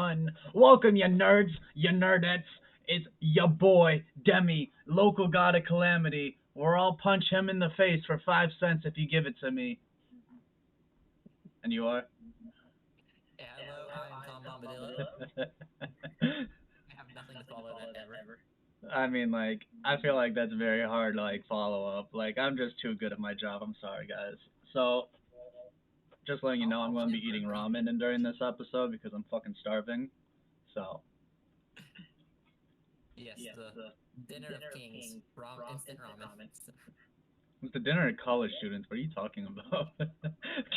done. Welcome, you nerds, you nerdettes. It's your boy, Demi, local god of calamity. Where I'll punch him in the face for 5 cents if you give it to me. And you are? Yeah, hello, I am Tom Bombadilla. I have nothing to follow that ever. I mean, like, I feel like that's very hard to, like, follow up. Like, I'm just too good at my job. I'm sorry, guys. So, just letting you know, I'm going to be eating ramen and during this episode because I'm fucking starving. So, Yes, the dinner of kings, instant ramen. it's the dinner of college students. What are you talking about?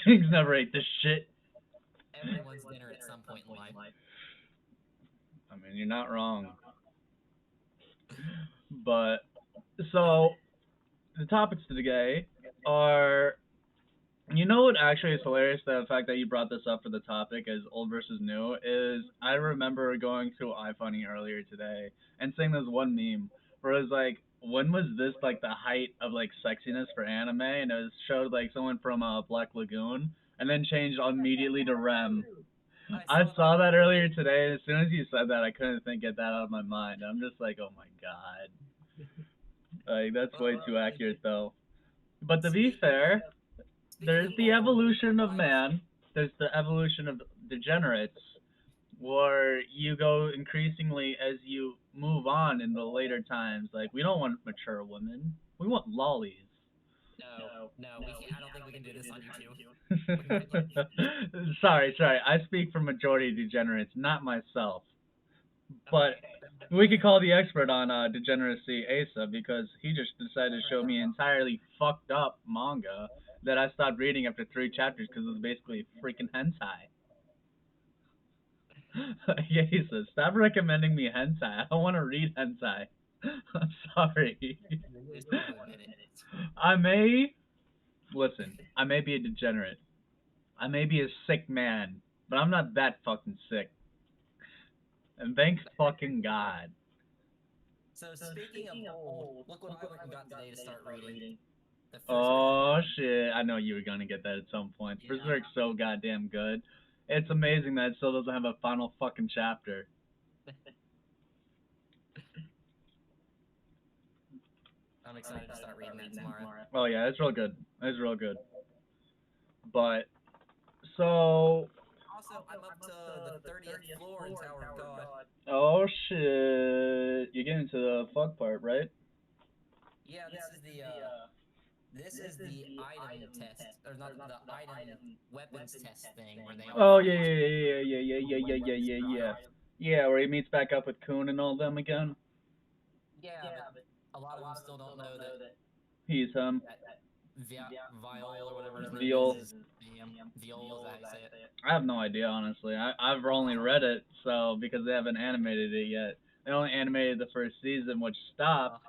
Kings never ate this shit. Everyone's dinner at some point in life. I mean, you're not wrong. But, so, the topics today are. You know what actually is hilarious? The fact that you brought this up for the topic as old versus new is I remember going through iFunny earlier today and seeing this one meme where it was like, when was this like the height of like sexiness for anime? And it was showed like someone from Black Lagoon and then changed immediately to Rem. I saw that earlier today, and as soon as you said that, I couldn't think get that out of my mind. I'm just like, oh my god, like that's way too accurate though. But to be Speaking fair, speaking there's of the old, evolution of I man. There's the evolution of degenerates, where you go increasingly as you move on in the later times. Like we don't want mature women. We want lollies. no, we can't. I don't think we can do this on YouTube. We might like. Sorry. I speak for majority degenerates, not myself. But Okay. we could call the expert on degeneracy Asa because he just decided to show me entirely fucked up manga that I stopped reading after 3 chapters because it was basically freaking hentai. Yeah, he says, stop recommending me hentai. I don't want to read hentai. I'm sorry. You just don't want to admit it. I may, listen, I may be a degenerate. I may be a sick man, but I'm not that fucking sick. And thank fucking God. So speaking of old, look what I went and got today to start reading. The first Berserk. Oh shit, I know you were gonna get that at some point. Yeah, Berserk's so goddamn good. It's amazing that it still doesn't have a final fucking chapter. I'm excited to start reading that tomorrow. Oh yeah, it's real good. It's real good. But so Also, I'm up to the 30th floor in Tower of God. oh shit, you get into the fuck part, right? Yeah, this is the item test, or not the item weapons test thing where they all Oh fight yeah, each other yeah. for items. Yeah, where he meets back up with Coon and all them again. Yeah, but a lot of them still don't know that He's that Viol or whatever his name Viol. is Viol is that how you say it? I have no idea, honestly. I've only read it, so because they haven't animated it yet. They only animated the first season, which stopped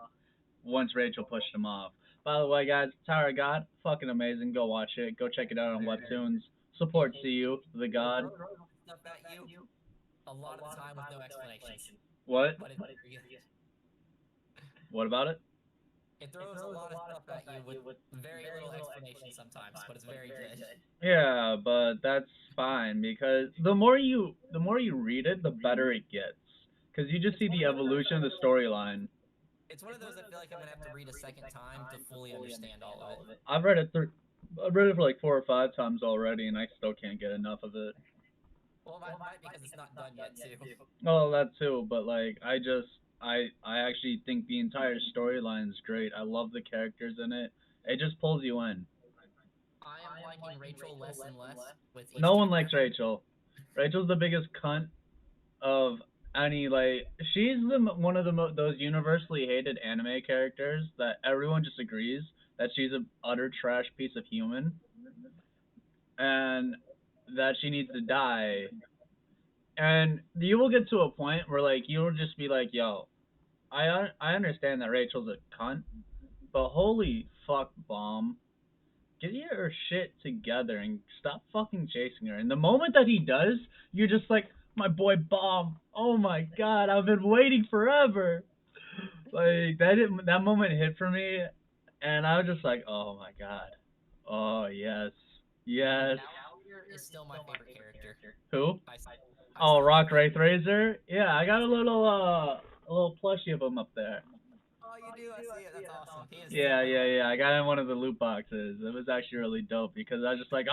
once Rachel pushed him off. By the way, guys, Tower of God, fucking amazing. Go watch it. Go check it out on Webtoons. Support CU, the It God. throws stuff at you a lot of the time with no explanations, What? but What about it? it throws a lot of stuff at you with very little explanation sometimes, but it's very good. Yeah, but that's fine because the more you read it, the better it gets. Because you just It's see one the of those evolution of the storyline. it's one of those I feel like I'm gonna have to read a second time to fully understand all of it. I've read it through. I've read it for like 4 or 5 times already, and I still can't get enough of it. Well, it might because it's not done yet too. Oh, that too, but like I actually think the entire storyline is great. I love the characters in it. It just pulls you in. I am liking Rachel less and less with each No one chapter. likes Rachel. Rachel's the biggest cunt of any like she's the one of those universally hated anime characters that everyone just agrees that she's a utter trash piece of human and that she needs to die. And you will get to a point where like you'll just be like, "Yo, I understand that Rachel's a cunt, but holy fuck, bomb, get your shit together and stop fucking chasing her." And the moment that he does, you're just like, "My boy, bomb. Oh my god, I've been waiting forever." Like that moment hit for me, and I was just like, "Oh my god, oh yes, yes." is still my favorite character. Who? I, s- I Oh, still think Rock Raven. Wraith Razor. Yeah, I got He's still. a little plushie of him up there. Oh, you do. I see it. That's awesome. He is still Yeah, my yeah, favorite. yeah. I got in one of the loot boxes. It was actually really dope because I was just like,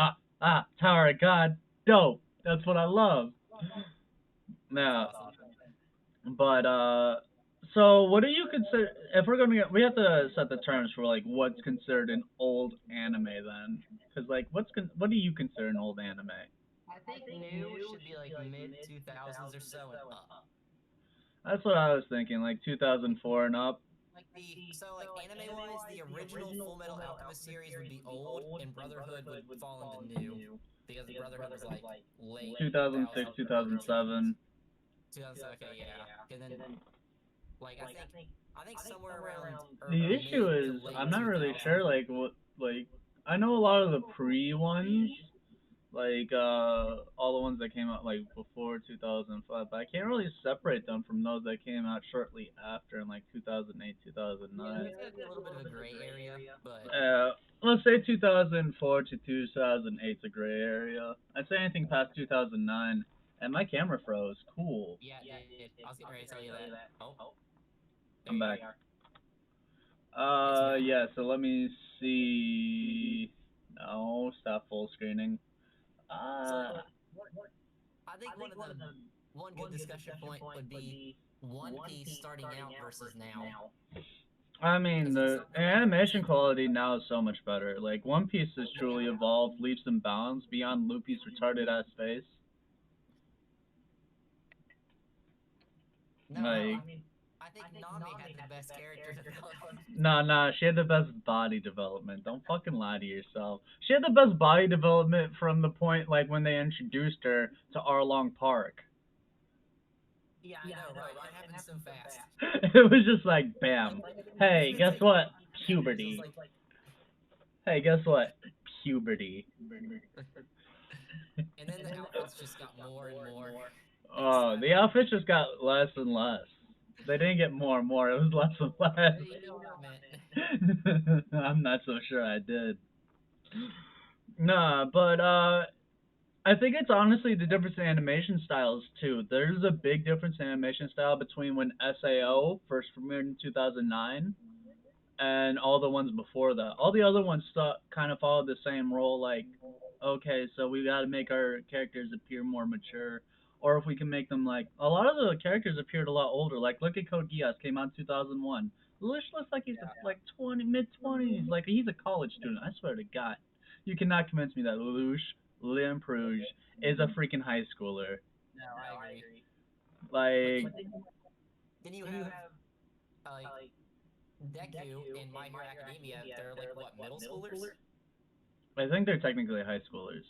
Tower of God, dope. That's what I love. That's Now, awesome. but so what do you consider? If we're gonna get, we have to set the terms for like what's considered an old anime then, because like what do you consider an old anime? I think new should be like mid 2000s or so and up. That's what I was thinking, like Like 2004 and up. like anime wise, the original Full Metal Alchemist series would be old, and Brotherhood would fall into new, because Brotherhood was like late 2006, 2000s, early teens. 2007. 2007. Okay, yeah, and then like I think somewhere around The issue mid to is late I'm not really 2000s. sure like what like I know a lot of the pre ones, like all the ones that came out like before 2005, but I can't really separate them from those that came out shortly after in like 2008, Yeah, 2009. there's gonna be a little bit of a gray area, but Let's say 2004 to 2008 is a gray area. I'd say anything past 2009. And my camera froze. Cool. yeah, it did. I was getting ready to tell you that. Oh, there I'm you back. are. It's back. Yeah, so let me see. No, stop full screening. So Uh, what I think one good discussion point would be One Piece starting out versus now. I mean, Because in the some ways, animation quality now is so much better. Like, One Piece has yeah, truly evolved leaps and bounds beyond Luffy's retarded ass face. no, Like, I think Nami had the best character development. nah, nah, she had the best body development. Don't fucking lie to yourself. She had the best body development from the point, like, when they introduced her to Arlong Park. Yeah, I know, right? It happened so fast. It was just like, Like bam. it's Hey, been guess taking what? 5 chapters. It was Puberty. like, Hey, guess what? Puberty. and then the outfits just got more and more Oh, the extravagant. outfits just got less and less. They didn't get more and more. It was less and You know what I meant. less. I'm not so sure I did. Nah, but I think it's honestly the difference in animation styles too. There's a big difference in animation style between when SAO first premiered in 2009 and all the ones before that. All the other ones kind of followed the same role. Like, okay, so we got to make our characters appear more mature, or if we can make them like a lot of the characters appeared a lot older. Like, look at Code Geass, came out in 2001. Lelouch looks like he's Yeah. like 20, mid 20s, like he's a college student. I swear to God, you cannot convince me that Lelouch Lamperouge is a freaking high schooler. No, I agree. But Like, then you have like Deku in My Hero Academia. They're like what, middle schoolers? I think they're technically high schoolers.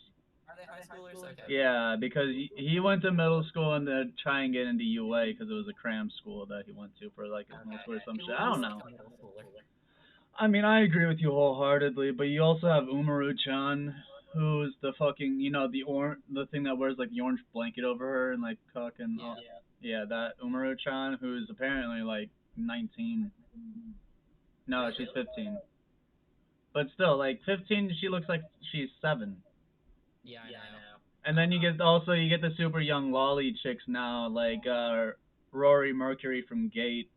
Are they high schoolers? Okay. Yeah, because he went to middle school and then try and get into UA because it was a cram school that he went to for like his middle Okay. school or some He shit. I don't looks like know. a middle schooler. I mean, I agree with you wholeheartedly, but you also have Umaru-chan, who's the fucking, the thing that wears like the orange blanket over her and like fucking, Yeah. yeah, that Umaru-chan, who's apparently like 19. No, Really? she's 15. But still, like 15, she looks like she's 7. Yeah, I know. And then you get the super young lolly chicks now, like Rory Mercury from Gate,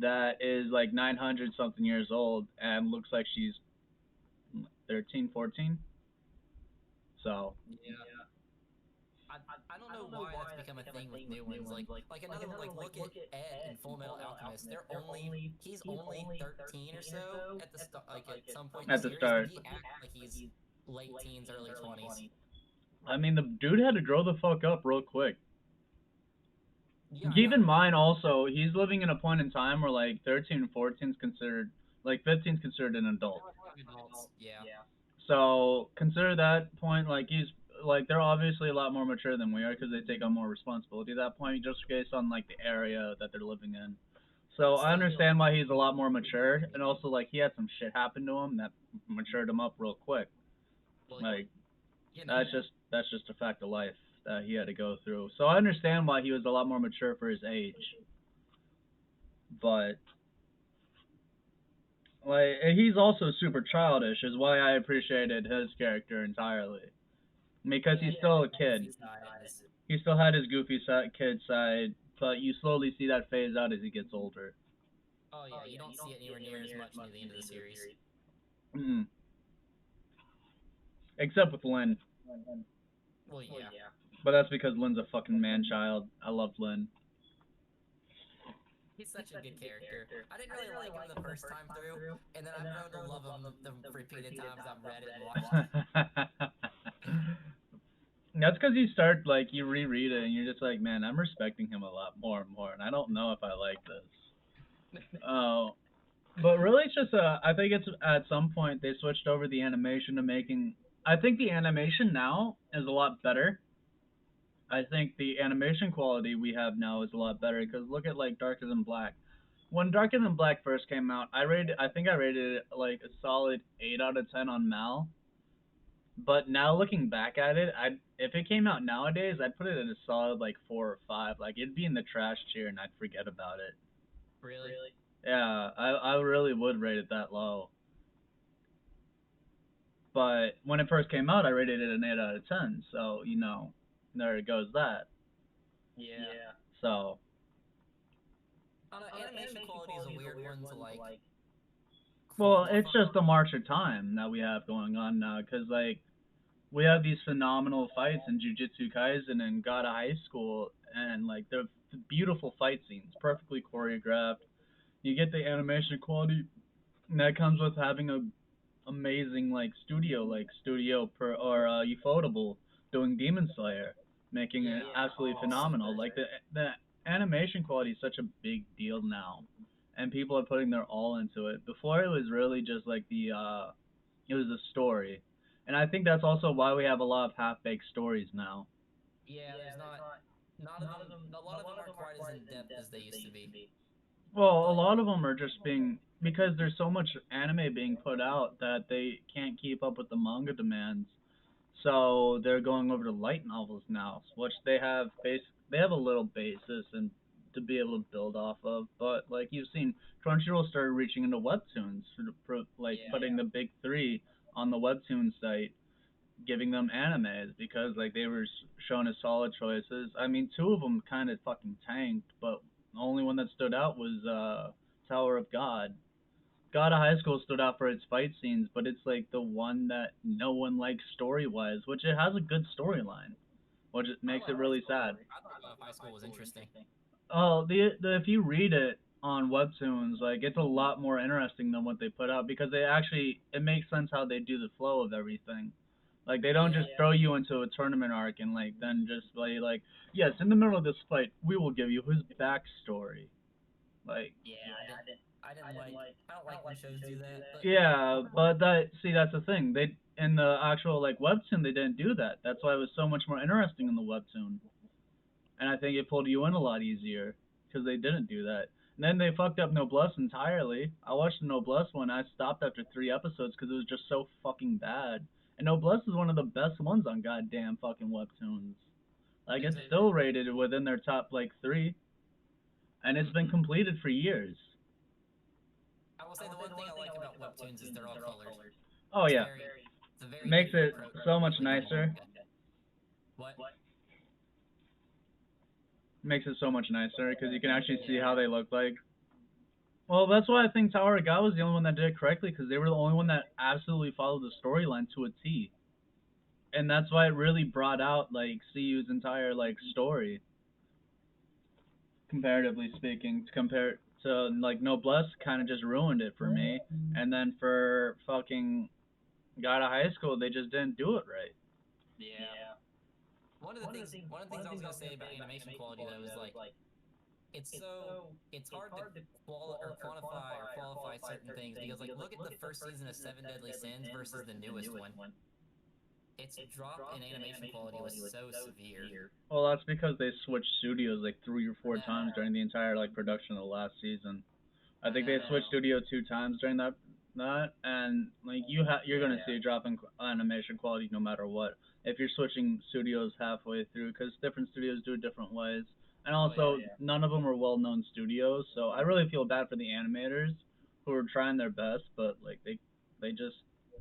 that is like 900 something years old and looks like she's 13, 14. So Yeah. I I don't know why that's become a thing with new ones. Like another one. Like look at Ed in Full Metal Alchemist. He's only 13 or so at the start. Like at some point in the at the series, but start, he acts like he's late teens, early 20s. I mean, the dude had to grow the fuck up real quick. Yeah, I Keep in know. mind also, he's living in a point in time where like 13 and 14 is considered, like 15 is considered an adult. Young adults. Yeah. So consider that point like he's like they're obviously a lot more mature than we are because they take on more responsibility at that point just based on like the area that they're living in. So But I still, understand why he's a lot more mature, and also like he had some shit happen to him that matured him up real quick. well, Like you know. that's just a fact of life that he had to go through. So I understand why he was a lot more mature for his age, but like he's also super childish, is why I appreciated his character entirely. because Yeah, he's he had still that a goofy kid. side in his. He still had his goofy kid side, but you slowly see that phase out as he gets older. Oh yeah, you don't see it anywhere near as much near the end of the series. Mm. Except with Lynn, Well, yeah, but that's because Lynn's a fucking man child. I love Lynn. he's such a good character. I didn't really like him the first time through, and then I've grown to love him the repeated times I've read it and watched it. That's because you start like you reread it and you're just like, man, I'm respecting him a lot more and more, and I don't know if I like this. Oh, but really, it's just I think it's at some point they switched over the animation to making. I think the animation now is a lot better. I think the animation quality we have now is a lot better because look at like Darker Than Black. When Darker Than Black first came out, I think I rated it like a solid 8 out of 10 on Mal. But now looking back at it, I if it came out nowadays, I'd put it at a solid like 4 or 5. Like it'd be in the trash tier and I'd forget about it. Really? Yeah, I really would rate it that low. But when it first came out, I rated it an 8 out of 10. So there it goes that. Yeah. So I don't know. Animation quality is a weird one to like well, it's quantify. just the march of time that we have going on now, because like we have these phenomenal fights in Jujutsu Kaisen and God of High School, and like the beautiful fight scenes, perfectly choreographed. You get the animation quality that comes with having a amazing like studio per or Ufotable doing Demon Slayer, making it Yeah. absolutely Oh, so phenomenal. good. Like the animation quality is such a big deal now, and people are putting their all into it. Before it was really just like it was the story, and I think that's also why we have a lot of half baked stories now. Yeah, there's not of them. A lot of them aren't quite as in depth as they used to be. Well, a But lot of them are just being because there's so much anime being put out that they can't keep up with the manga demands. So they're going over to light novels now, which they have a little basis and to be able to build off of. But like you've seen, Crunchyroll started reaching into webtoons, like yeah, putting the big three on the webtoon site, giving them animes because like they were shown as solid choices. I mean, two of them kind of fucking tanked, but the only one that stood out was Tower of God. God of High School stood out for its fight scenes, but it's like the one that no one likes story wise, which it has a good storyline, which it I makes it like high really sad. school. I thought high school was interesting. Oh, the if you read it on webtoons, like it's a lot more interesting than what they put out because they actually it makes sense how they do the flow of everything. Like they don't Yeah, just throw you into a tournament arc and like then just like yes, in the middle of this fight, we will give you his backstory. Like yeah. I didn't like. I don't like when shows do that. But yeah, but that's the thing. They in the actual like webtoon they didn't do that. That's why it was so much more interesting in the webtoon, and I think it pulled you in a lot easier because they didn't do that. And then they fucked up Noblesse entirely. I watched the Noblesse one. I stopped after 3 episodes because it was just so fucking bad. And Noblesse is one of the best ones on goddamn fucking webtoons. Like is it's it? still rated within their top like three, and it's Hmm. been completed for years. I will say the one thing I like about webtoons is they're all colored. Oh It's yeah, very, it's a very makes different it approach so than much like a nicer. manga. What? Makes it so much nicer because you can actually see Yeah, how they look like. Well, that's why I think Tower of God was the only one that did it correctly because they were the only one that absolutely followed the storyline to a T, and that's why it really brought out like CU's entire like story, comparatively speaking, compared to like Noblesse kind of just ruined it for me, and then for fucking God of High School they just didn't do it right. yeah. One of the things I was gonna say about animation quality though is like it's hard to quantify or qualify certain things because like look at the first season of Seven Deadly Sins versus the newest one. Its drop in animation quality was so severe. Well, that's because they switched studios like 3 or 4 times I during the entire like production of the last season. I I think they know. switched studio 2 times during that, and like you're gonna see a drop in animation quality no matter what if you're switching studios halfway through because different studios do it different ways, and Oh yeah. also none of them are well-known studios, so I really feel bad for the animators who are trying their best, but like they just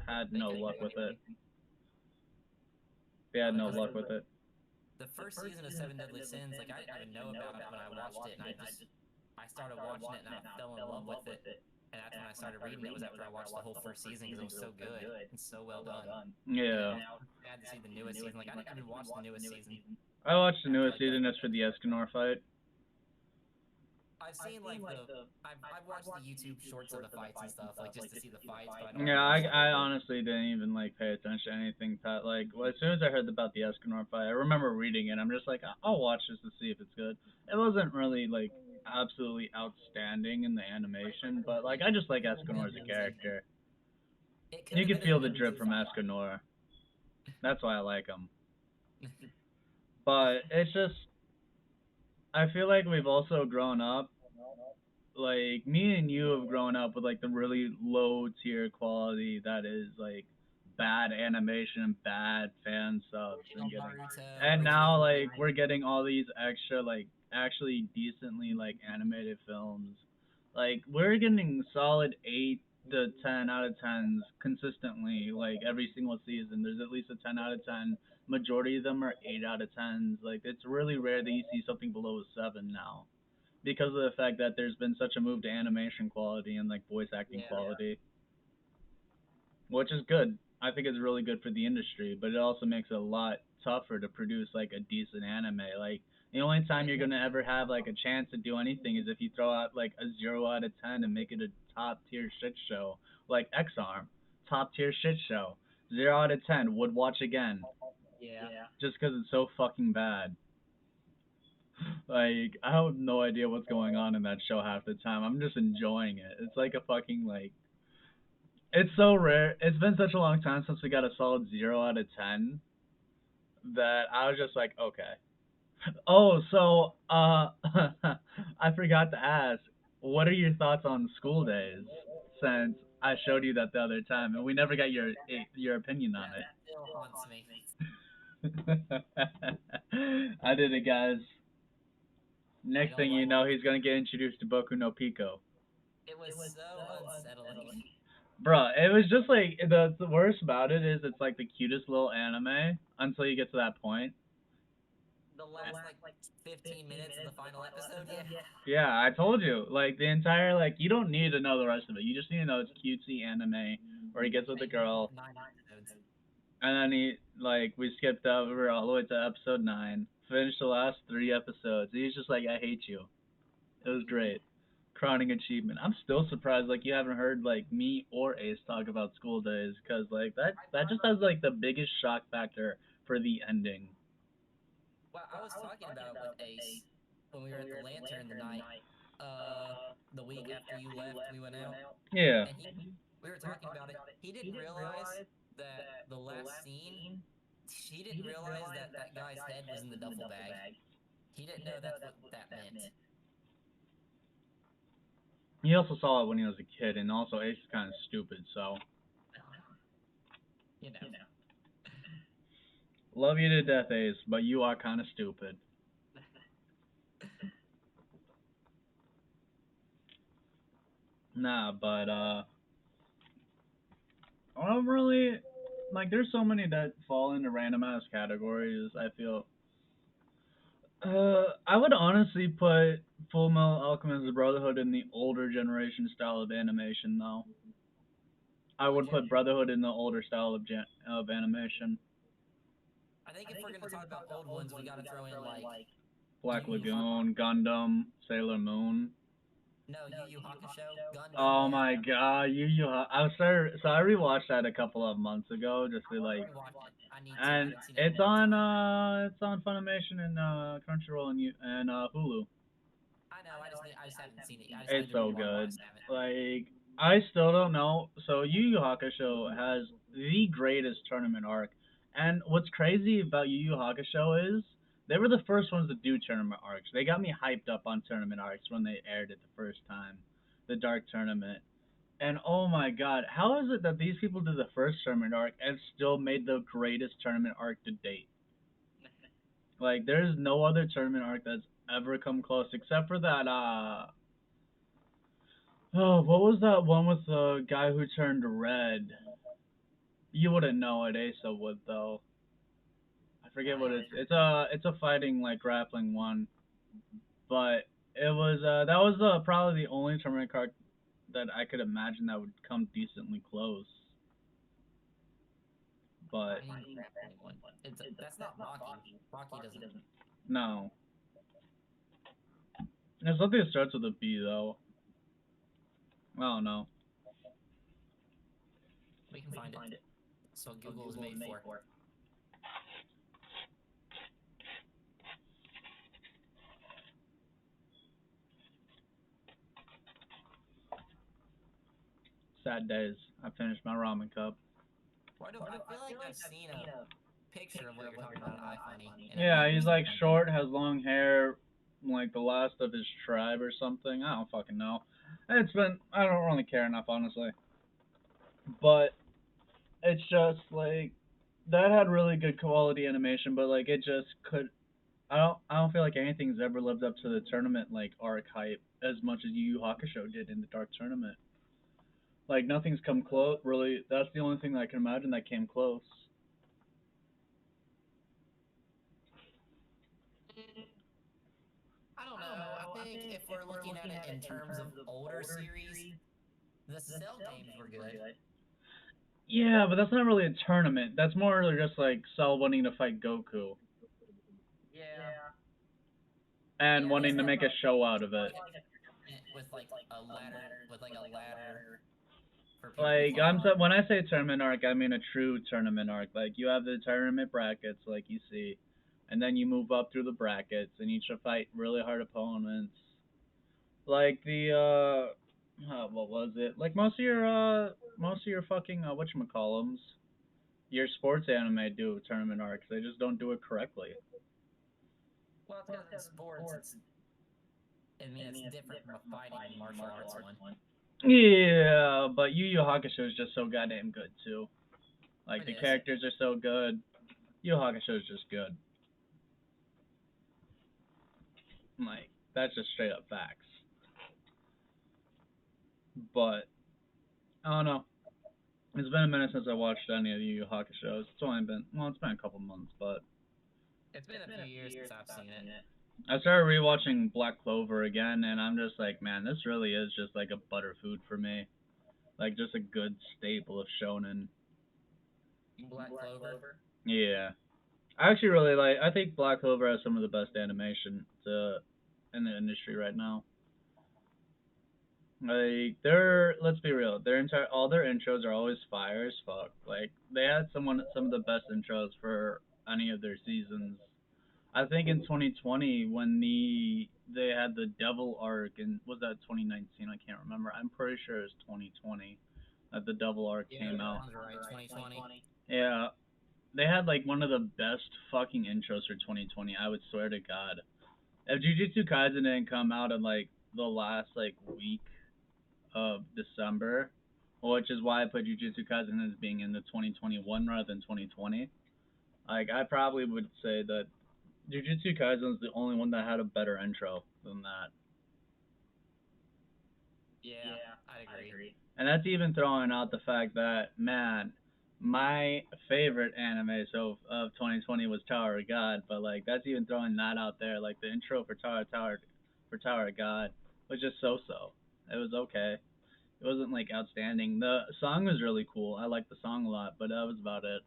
had They no couldn't luck do with it. anything. They had no Because luck with it. the first season of Seven Deadly Sins, like I didn't even know about it when I watched it, and I started watching it and I fell in love with it, and that's when I started reading it. Was after I watched the whole first season because it was so good and so well done. And Yeah. now I'm sad to see the newest season. Like I didn't even watch the newest season I watched the after newest like the season just for the Escanor fight. I've seen like I've watched the YouTube shorts of the fights and stuff, like just to see the fights, but I don't Yeah, really watch I honestly didn't even like pay attention to anything. Pat, like well, as soon as I heard about the Escanor fight, I remember reading it. I'm just like, I'll watch this to see if it's good. It wasn't really like absolutely outstanding in the animation, but like I just like it. Could have been Escanor as a amazing. character. It could You have can been feel the drip from amazing. Escanor. That's why I like him. But it's just I feel like we've also grown up like me and you have grown up with like the really low tier quality that is like bad animation and bad fan subs and Original getting Naruto, and original now like anime. we're getting all these extra like actually decently like animated films. Like we're getting solid 8 to 10 out of tens consistently like every single season. There's at least a 10 out of 10. Majority of them are 8 out of 10s. Like it's really rare that you see something below a 7 now because of the fact that there's been such a move to animation quality and like voice acting Yeah. quality, which is good. I think it's really good for the industry, but it also makes it a lot tougher to produce like a decent anime. Like the only time you're gonna ever have like a chance to do anything is if you throw out like a 0 out of 10 and make it a top tier shit show, like X Arm, top tier shit show. 0 out of 10 would watch again, Yeah. just because it's so fucking bad. Like I have no idea what's going on in that show half the time. I'm just enjoying it. It's like a fucking like it's so rare. It's been such a long time since we got a solid 0 out of 10 that I was just like, okay. Oh, so I forgot to ask, what are your thoughts on school days? Since I showed you that the other time, and we never got your opinion on That still haunts me. it. I did it, guys. I Next don't thing you like know, he's gonna get introduced to Boku no Pico. it was so unsettling. Bruh, it was just like the worst about it is it's like the cutest little anime until you get to that point. The last like 15 minutes of the final episode, yeah. Yeah, I told you. Like the entire like you don't need to know the rest of it. You just need to know it's cutesy anime where he gets with the They made girl it 9 episodes. and then he like we skipped over all the way to episode 9, finished the last 3 episodes. He's just like, I hate you. It was great. Crowning achievement. I'm still surprised like you haven't heard like me or Ace talk about school days because like that just has like the biggest shock factor for the ending. Well, I was talking about it with Ace when we were at the Lantern the night, uh, the week after you left, we went out, Yeah. and we were talking about it. He didn't realize that the last scene, he didn't realize that that guy's head was in the duffel bag. He didn't know that's what that meant. He also saw it when he was a kid, and also Ace is kind of stupid. So You know. love you to death, Ace, but you are kind of stupid. Nah, but I don't really like. There's so many that fall into random ass categories. I feel. I would honestly put Full Metal Alchemist Brotherhood in the older generation style of animation, though. I Would would you? put Brotherhood in the older style of animation. I think if we're gonna talk about old ones, we gotta throw in like Black Yu Yu Hakusho. Lagoon, Gundam, Sailor Moon. No, Yu Yu Hakusho, Gundam. Oh Yeah, my god, I started, so I rewatched that a couple of months ago just I to want like, to rewatch it. I need to. I and haven't seen it in a long time. it's on Funimation and Crunchyroll and Hulu. I know. I just haven't seen it. I just need It's to so rewatch. I good. just haven't. Like I still don't know. So Yu Yu Hakusho has the greatest tournament arc, and what's crazy about Yu Yu Hakusho is they were the first ones to do tournament arcs. They got me hyped up on tournament arcs when they aired it the first time, the Dark Tournament. And oh my god, how is it that these people did the first tournament arc and still made the greatest tournament arc to date? Like, there's no other tournament arc that's ever come close except for that. Oh, what was that one with the guy who turned red? You wouldn't know it. Asa would though. forget what Right. it's a fighting like grappling one, but it was that was probably the only tournament card that I could imagine that would come decently close. But Fighting grappling one. That's not Maki. Maki doesn't. no, there's something that starts with a B though. I don't know. We can find it. That's what Google is made for. Sad days. I finished my ramen cup. Why do I feel like I've seen a picture of what you're talking about on iFunny, and I've Yeah, never he's seen like one. short, has long hair, like the last of his tribe or something. I don't fucking know. I don't really care enough, honestly. But it's just like that had really good quality animation, but like it just could. I don't feel like anything's ever lived up to the tournament like arc hype as much as Yu Yu Hakusho did in the Dark Tournament. Like nothing's come close. Really, that's the only thing that I can imagine that came close. Mm, I don't know. I think if we're looking at it in terms of older series, the Cell games were good. Yeah, but that's not really a tournament. That's more really just like Cell wanting to fight Goku Yeah. and Yeah, wanting to make a show out it's of more it. like a tournament with like a ladder for people to Like climb. when I say tournament arc, I mean a true tournament arc. Like you have the tournament brackets, like you see, and then you move up through the brackets, and you should fight really hard opponents. Like what was it? Like most of your fucking whatchamacallums, your sports anime do tournament arcs. They just don't do it correctly. Well, it's because in sports, it's different from a fighting and martial arts one. Yeah, but Yu Yu Hakusho is just so goddamn good too. Like It the is. characters are so good. Yu Yu Hakusho is just good. Like that's just straight up facts. But I don't know. It's been a minute since I watched any of the Yu Yu Hakusho's. It's been a couple months, but It's been a few years since I've seen it. I started rewatching Black Clover again, and I'm just like, man, this really is just like a butter food for me. Like just a good staple of shonen. Black Clover. Yeah, I actually really like. I think Black Clover has some of the best animation in the industry right now. Like let's be real, all their intros are always fire as fuck. Like they had some of the best intros for any of their seasons. I think in 2020 when they had the Devil arc, and was that 2019? I can't remember. I'm pretty sure it was 2020 that the Devil arc Yeah, came that out. sounds right. 2020. Yeah, they had like one of the best fucking intros for 2020. I would swear to God. If Jujutsu Kaisen didn't come out in like the last like week of December, which is why I put Jujutsu Kaisen as being in the 2021 rather than 2020. Like I probably would say that Jujutsu Kaisen is the only one that had a better intro than that. Yeah, I'd agree. And that's even throwing out the fact that, man, my favorite anime of 2020 was Tower of God, but like that's even throwing that out there. Like the intro for Tower of God was just so. It was okay. It wasn't like outstanding. The song was really cool. I liked the song a lot, but that was about it.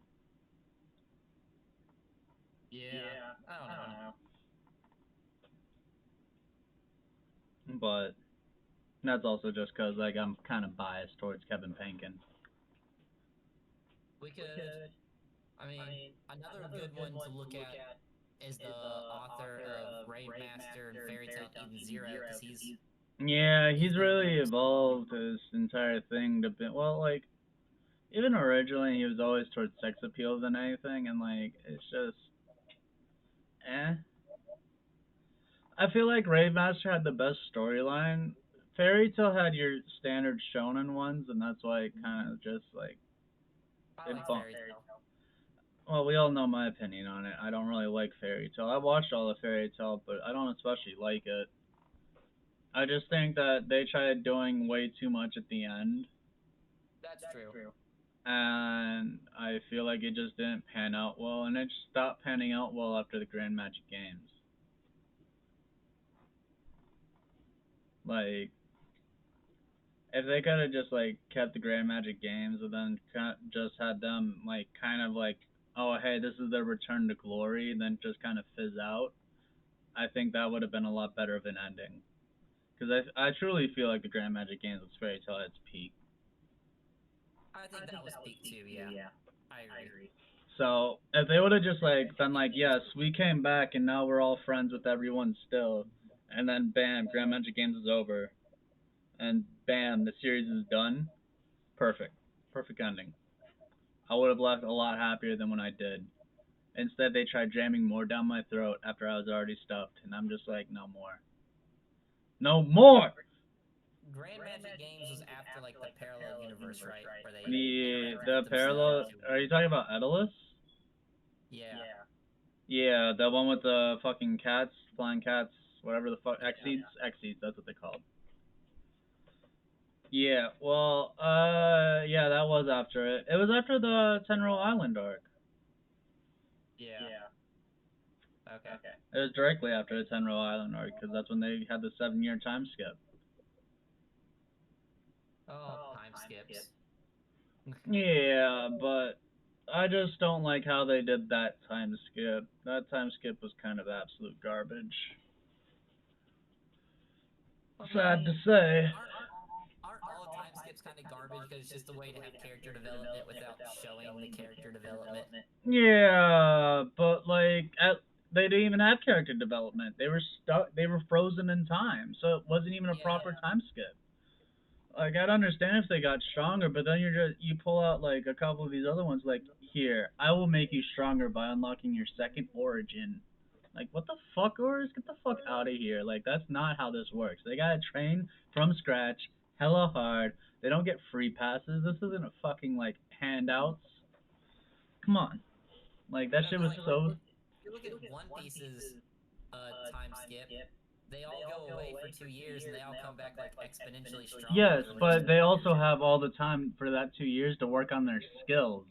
Yeah, I don't know. But that's also just because like I'm kind of biased towards Kevin Pankin. We could. I mean, another good one to look at is the author of Rave Master and Fairy Tail Eden Zero, because Yeah, he's he's been really doing evolved his entire thing to be well, like even originally he was always towards sex appeal than anything, and like it's just eh. I feel like Rave Master had the best storyline. Fairy Tail had your standard shonen ones, and that's why it kind of just like I it like bumped. Fairy Tail. Well, we all know my opinion on it. I don't really like Fairy Tail. I watched all of Fairy Tail, but I don't especially like it. I just think that they tried doing way too much at the end. That's true. and I feel like it just didn't pan out well, and it stopped panning out well after the Grand Magic Games. Like, if they could have just like kept the Grand Magic Games and then just had them like kind of like, oh hey, this is their return to glory, and then just kind of fizz out, I think that would have been a lot better of an ending. Because I truly feel like the Grand Magic Games was Fairy Tail at its peak. I think that was peak too. Yeah, I agree. So if they would have just like been like, yes, we came back and now we're all friends with everyone still, and then bam, Grand Magic Games is over, and bam, the series is done. Perfect, perfect ending. I would have left a lot happier than when I did. Instead, they tried jamming more down my throat after I was already stuffed, and I'm just like, no more, no more. Grand Magic Games was after like the parallel universe, right? Where they The interacted with parallel. themselves. Are you talking about Edalus? Yeah, Yeah, the one with the fucking cats, flying cats, whatever the fuck, yeah. Exceeds, that's what they called. Yeah, well, yeah, that was after it. It was after the Tenro Island arc. Yeah. Okay. It was directly after the Tenro Island arc, because that's when they had the 7 year time skip. Oh, time skips. Yeah, but I just don't like how they did that time skip. That time skip was kind of absolute garbage. Well, I Sad to mean, say. aren't all time skips kind of garbage because it's just a way to have character development without showing the character development? Yeah, but they didn't even have character development. They were stuck. They were frozen in time, so it wasn't even a Yeah, proper time skip. Like I'd understand if they got stronger, but then you pull out like a couple of these other ones. Like here, I will make you stronger by unlocking your second origin. Like what the fuck, Ors? Get the fuck out of here! Like that's not how this works. They gotta train from scratch, hella hard. They don't get free passes. This isn't a fucking like handouts. Come on. Like that no, shit because was like so. if you look at One Piece's time skip, they all go away for 2 years and they all come back like exponentially stronger Yes, for each but of the they also years. have all the time for that 2 years to work on their skills.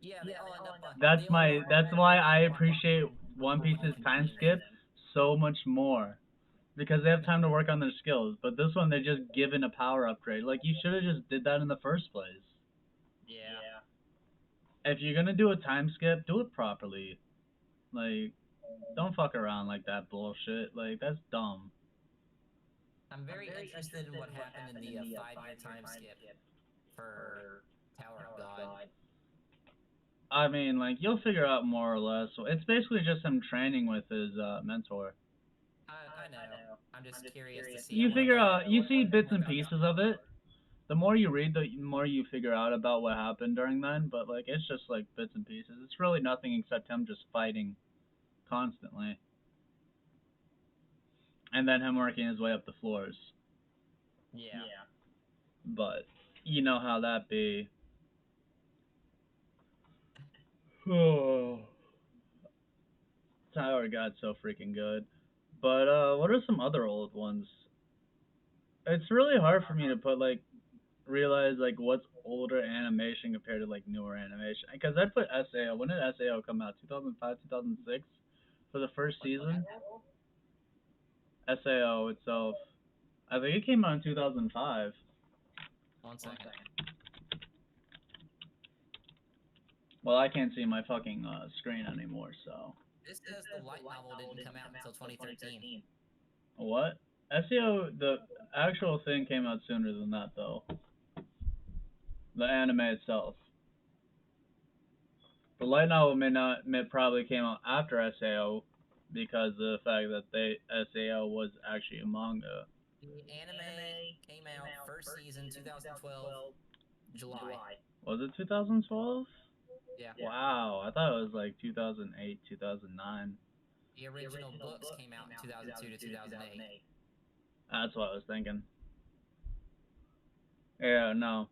Yeah, they all end up they That's all go my. That's automatically why like I appreciate platinum One before you Piece's time continue them. skip so much more because they have time to work on their skills. But this one, they're just given a power upgrade. Like you should have just did that in the first place. Yeah, If you're gonna do a time skip, do it properly. Like, don't fuck around like that bullshit. Like that's dumb. I'm very interested in what happened in the 5 year time skip for Tower of God. I mean, like you'll figure out more or less. It's basically just him training with his mentor. I know. I'm just curious to see. I You want to figure know out, you see bits more and about pieces of Tower. it. The more you read, the more you figure out about what happened during then. But like, it's just like bits and pieces. It's really nothing except him just fighting constantly, and then him working his way up the floors. Yeah, But you know how that be. Oh, Tower got so freaking good. But what are some other old ones? It's really hard for me to put like realize like what's older animation compared to like newer animation. Because I put SAO. When did SAO come out? 2005, 2006 for the first what's that? season. SAO itself. I think it came out in 2005. 1 second. Well, I can't see my fucking screen anymore. So This says the light novel didn't come out until 2013. what? SAO the actual thing came out sooner than that though. The anime itself. The light novel may probably came out after SAO because of the fact that SAO was actually a manga. The anime came out first season 2012 July. Was it 2012? Yeah. Wow, I thought it was like 2008, 2009. The original books came out in 2002 to 2008. That's what I was thinking. Yeah, no.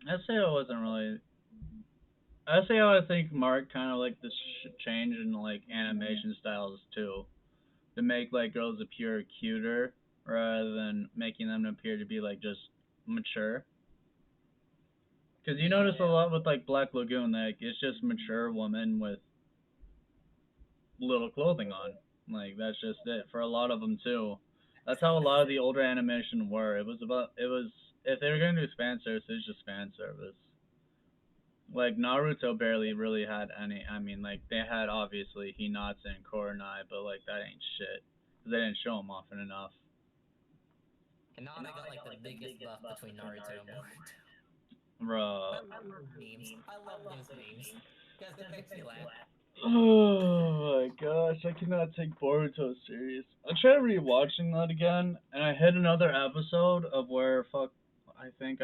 SAO wasn't really. SAO, I think, marked kind of like this change in like animation styles too, to make like girls appear cuter rather than making them appear to be like just mature. Because you notice a Yeah. lot with like Black Lagoon, like it's just mature women with little clothing on. Like that's just it for a lot of them too. That's how a lot of the older animation were. It was if they were gonna do fan service, it's just fan service. Like Naruto barely really had any. I mean, like they had obviously Hinata and Kurenai, but like that ain't shit because they didn't show them often enough. And now they got like the biggest buff between Naruto and Boruto. Bro. I love those memes. I love those memes because it makes me laugh. Oh my gosh, I cannot take Boruto serious. I tried rewatching that again, and I hit another episode of where fuck. I think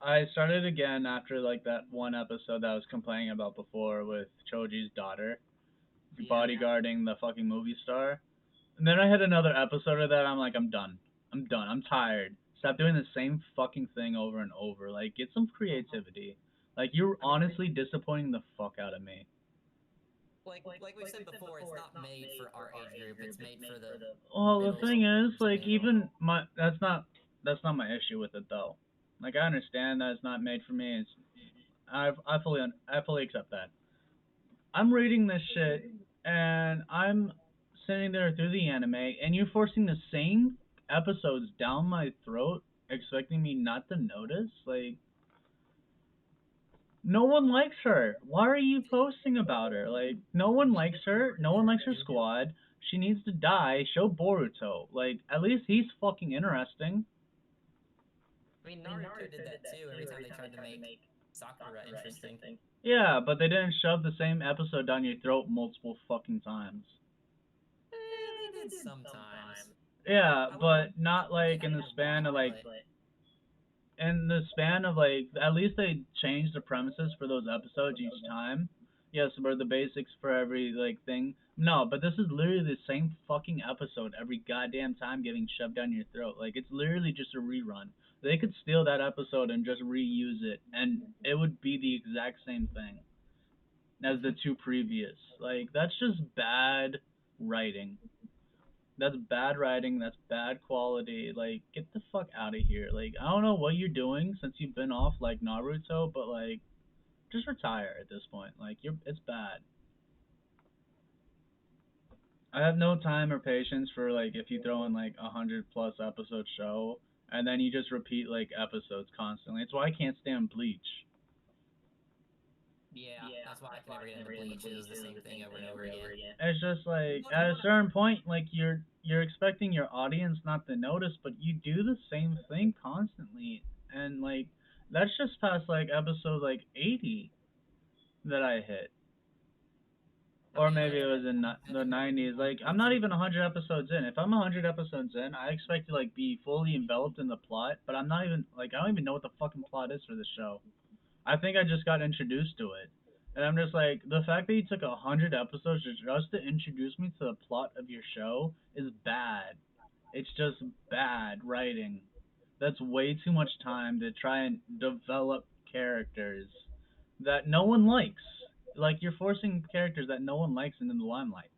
I started again after like that one episode that I was complaining about before with Choji's daughter Yeah. bodyguarding the fucking movie star. And then I hit another episode of that. I'm like, I'm done. I'm done. I'm tired. Stop doing the same fucking thing over and over. Like, get some creativity. Like, you're I mean, honestly disappointing the fuck out of me. like we've said before, it's not made for our age group. It's made for the Well, the middle thing is, schoolers like, mainly. even my that's not my issue with it though. Like, I understand that it's not made for me. I fully accept that. I'm reading this shit and I'm sitting there through the anime and you're forcing the same episodes down my throat expecting me not to notice? Like no one likes her. Why are you posting about her? Like no one Yeah, likes her. No one likes her squad. She needs to die. Show Boruto. Like at least he's fucking interesting. I mean Naruto did that too. Every time they tried to make Sakura interesting, Yeah, but they didn't shove the same episode down your throat multiple fucking times. they did sometimes. Yeah, I would but not for me. like I in the didn't watch span of it, like but at least they changed the premises for those episodes each time. Yes, where the basics for every like thing. No, but this is literally the same fucking episode every goddamn time getting shoved down your throat. Like it's literally just a rerun. They could steal that episode and just reuse it and it would be the exact same thing as the two previous. Like that's just bad writing. That's bad writing. That's bad quality. Like, get the fuck out of here. Like, I don't know what you're doing since you've been off like Naruto, but like, just retire at this point. Like, it's bad. I have no time or patience for like if you throw in like 100 plus episode show and then you just repeat like episodes constantly. It's why I can't stand Bleach. yeah, that's why I can never get into Bleach. It was the same thing over and over again. It's just like What? at a certain point, like you're expecting your audience not to notice, but you do the same thing constantly, and like that's just past like episode like 80 that I hit, I or mean, maybe like it was in the every 90s. Like I'm it's not even 100 episodes in. If I'm 100 episodes in, I expect to like be fully enveloped in the plot, but I'm not even like I don't even know what the fucking plot is for the show. I think I just got introduced to it. And I'm just like, the fact that you took 100 episodes just to introduce me to the plot of your show is bad. It's just bad writing. That's way too much time to try and develop characters that no one likes. Like, you're forcing characters that no one likes into the limelight.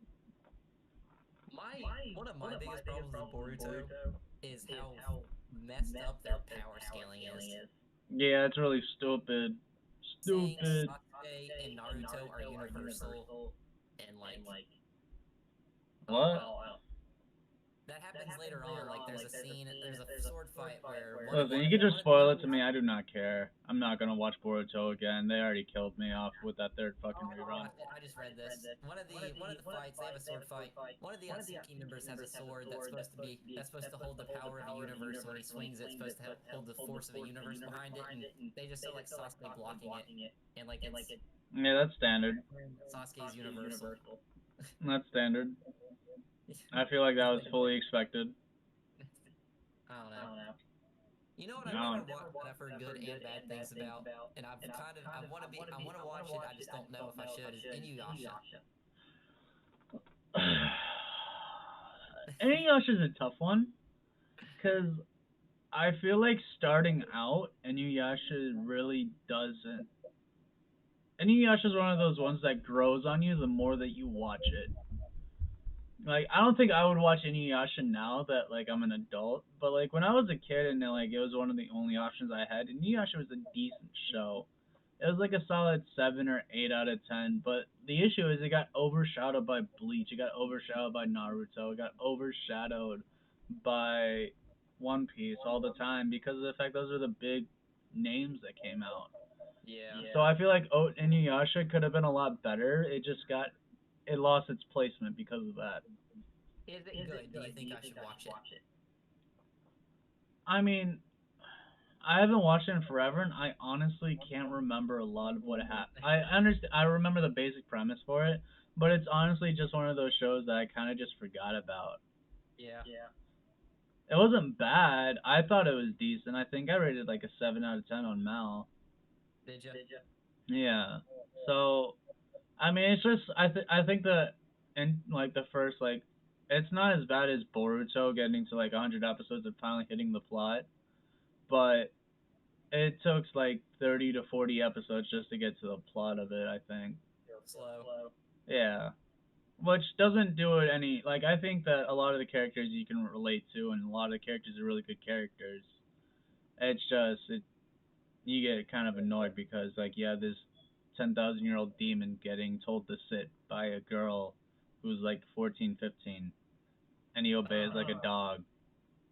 my one of my biggest problems with Boruto is how messed up their power scaling is. Yeah, it's really stupid. Saying Stupid. Sasuke and Naruto are universal and like I don't What? know. That happens later on. Like there's a scene, there's a sword fight where Listen, you can just spoil it to me. I do not care. I'm not gonna watch Boruto again. They already killed me off with that third fucking rerun. I just read this. One of the fights, they have a sword fight. One of the Atsuki members has a sword that's supposed to hold the power of a universe. And when he swings it, it's supposed to hold the force of a universe behind it. And they just show like Sasuke blocking it, and like it's Yeah, that's standard. Sasuke's universal. That's standard. I feel like that was fully expected. I don't know. You know what I've No. never watched that I've heard good and bad things about, and I want to watch it. I just don't know if I should. Is Inuyasha? Inuyasha's a tough one because I feel like starting out, Inuyasha really doesn't. Inuyasha's one of those ones that grows on you the more that you watch it. Like I don't think I would watch Inuyasha now that like I'm an adult, but like when I was a kid and like it was one of the only options I had, Inuyasha was a decent show. It was like a solid 7 or 8 out of 10, but the issue is it got overshadowed by Bleach, it got overshadowed by Naruto, it got overshadowed by One Piece all the time because of the fact those are the big names that came out. Yeah. So I feel like Inuyasha could have been a lot better. It lost its placement because of that. Is it good? Do you think I should watch it? I mean, I haven't watched it in forever, and I honestly can't remember a lot of what happened. I understand. I remember the basic premise for it, but it's honestly just one of those shows that I kind of just forgot about. Yeah. It wasn't bad. I thought it was decent. I think I rated like a 7 out of 10 on Mal. Did you? Yeah. So I mean, it's just I think that in like the first like it's not as bad as Boruto getting to like 100 episodes and finally hitting the plot, but it took like 30 to 40 episodes just to get to the plot of it, I think. Real slow. Yeah. Which doesn't do it any like I think that a lot of the characters you can relate to and a lot of the characters are really good characters. It's just you get kind of annoyed because like yeah, this 10,000-year-old demon getting told to sit by a girl who's like 14, 15 and he obeys like a Oh, dog.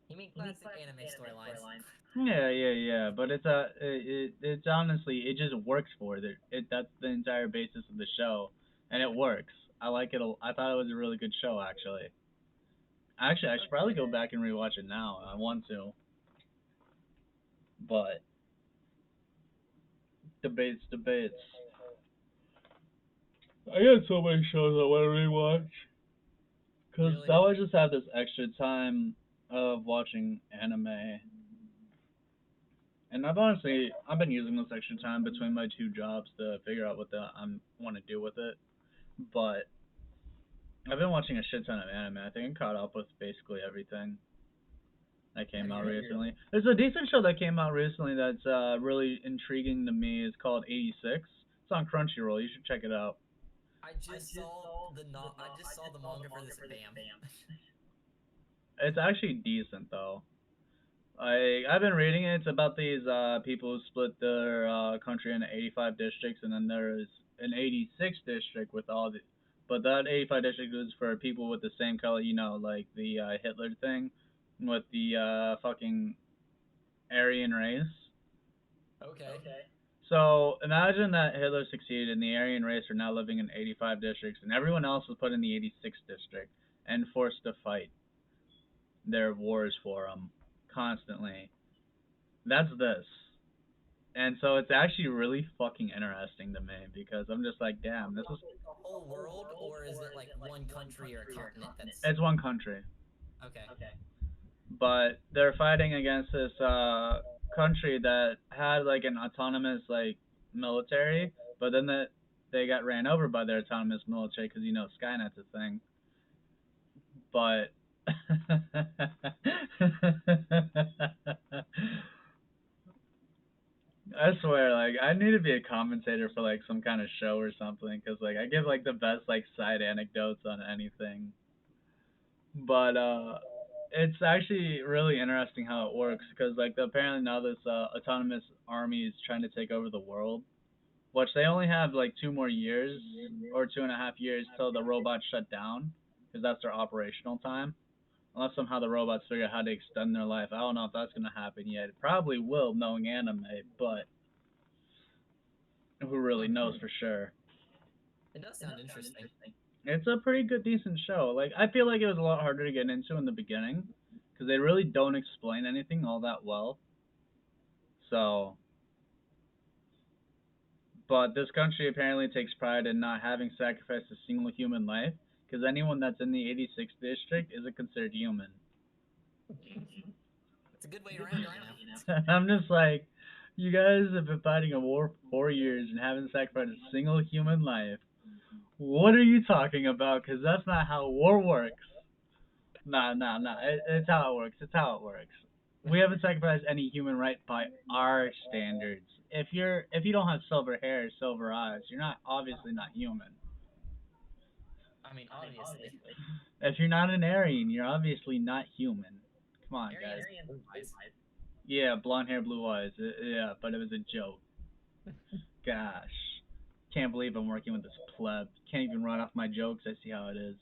you mean classic anime storylines? Yeah. But it's honestly it just works for it. That's the entire basis of the show, and it works. I like it. I thought it was a really good show actually. Actually, I should probably Okay. go back and rewatch it now. I want to, but debates. I got so many shows I want to rewatch because Really? now I just have this extra time of watching anime. And I've been using this extra time between my two jobs to figure out what I want to do with it. But I've been watching a shit ton of anime. I think I'm caught up with basically everything that Have came you? out recently. There's a decent show that came out recently that's really intriguing to me. It's called Ep.6. It's on Crunchyroll. You should check it out. I just saw the manga for this. Bam. It's actually decent though. I've been reading it. It's about these people who split their country into 85 districts, and then there's an 86 district with all the. But that 85 district is for people with the same color, like the Hitler thing, with the fucking Aryan race. Okay. So imagine that Hitler succeeded, and the Aryan race are now living in 85 districts, and everyone else was put in the 86 district and forced to fight their wars for them constantly. That's this. And so it's actually really fucking interesting to me because I'm just like, damn, this is Is it the whole world, or is it like one country or a continent that's it's one country, okay? but they're fighting against this country that had like an autonomous like military, but then they got ran over by their autonomous military because Skynet's a thing. But I swear, like I need to be a commentator for like some kind of show or something, cause like I give like the best like side anecdotes on anything. But it's actually really interesting how it works, cause like apparently now this autonomous army is trying to take over the world, which they only have like 2 more years or 2.5 years till the robots shut down, cause that's their operational time. Unless somehow the robots figure out how to extend their life. I don't know if that's gonna happen yet. It probably will, knowing anime, but who really knows Okay. for sure? It does sound interesting. It's a pretty good, decent show. Like I feel like it was a lot harder to get into in the beginning because they really don't explain anything all that well. So, but this country apparently takes pride in not having sacrificed a single human life because anyone that's in the 86th district isn't considered human. It's a good way around it, you know. I'm just like, you guys have been fighting a war for 4 years and haven't sacrificed a single human life. What are you talking about? Because that's not how war works. Nah. It's how it works. It's how it works. We haven't sacrificed any human right by our standards. If you don't have silver hair, silver eyes, you're not obviously not human. I mean, obviously, If you're not an Aryan, you're obviously not human. Come on, guys. Arians blue eyes. Yeah, blonde hair, blue eyes. Yeah, but it was a joke. Gosh. Can't believe I'm working with this pleb. Can't even run off my jokes. I see how it is.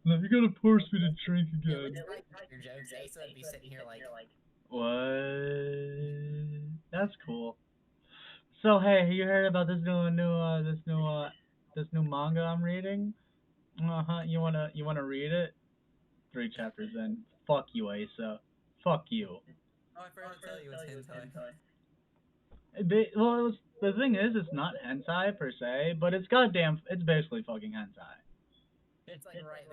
No, you gotta force me to drink Yeah, let's again. try your jokes. Asa would be sitting here like, What? That's cool. So hey, you heard about this new manga I'm reading? Uh huh. You wanna read it? 3 chapters in. Fuck you, Asa. Fuck you. oh, I forgot to tell you, it's hentai. Well, the thing is, it's not hentai per se, but it's goddamn. It's basically fucking hentai. It's like right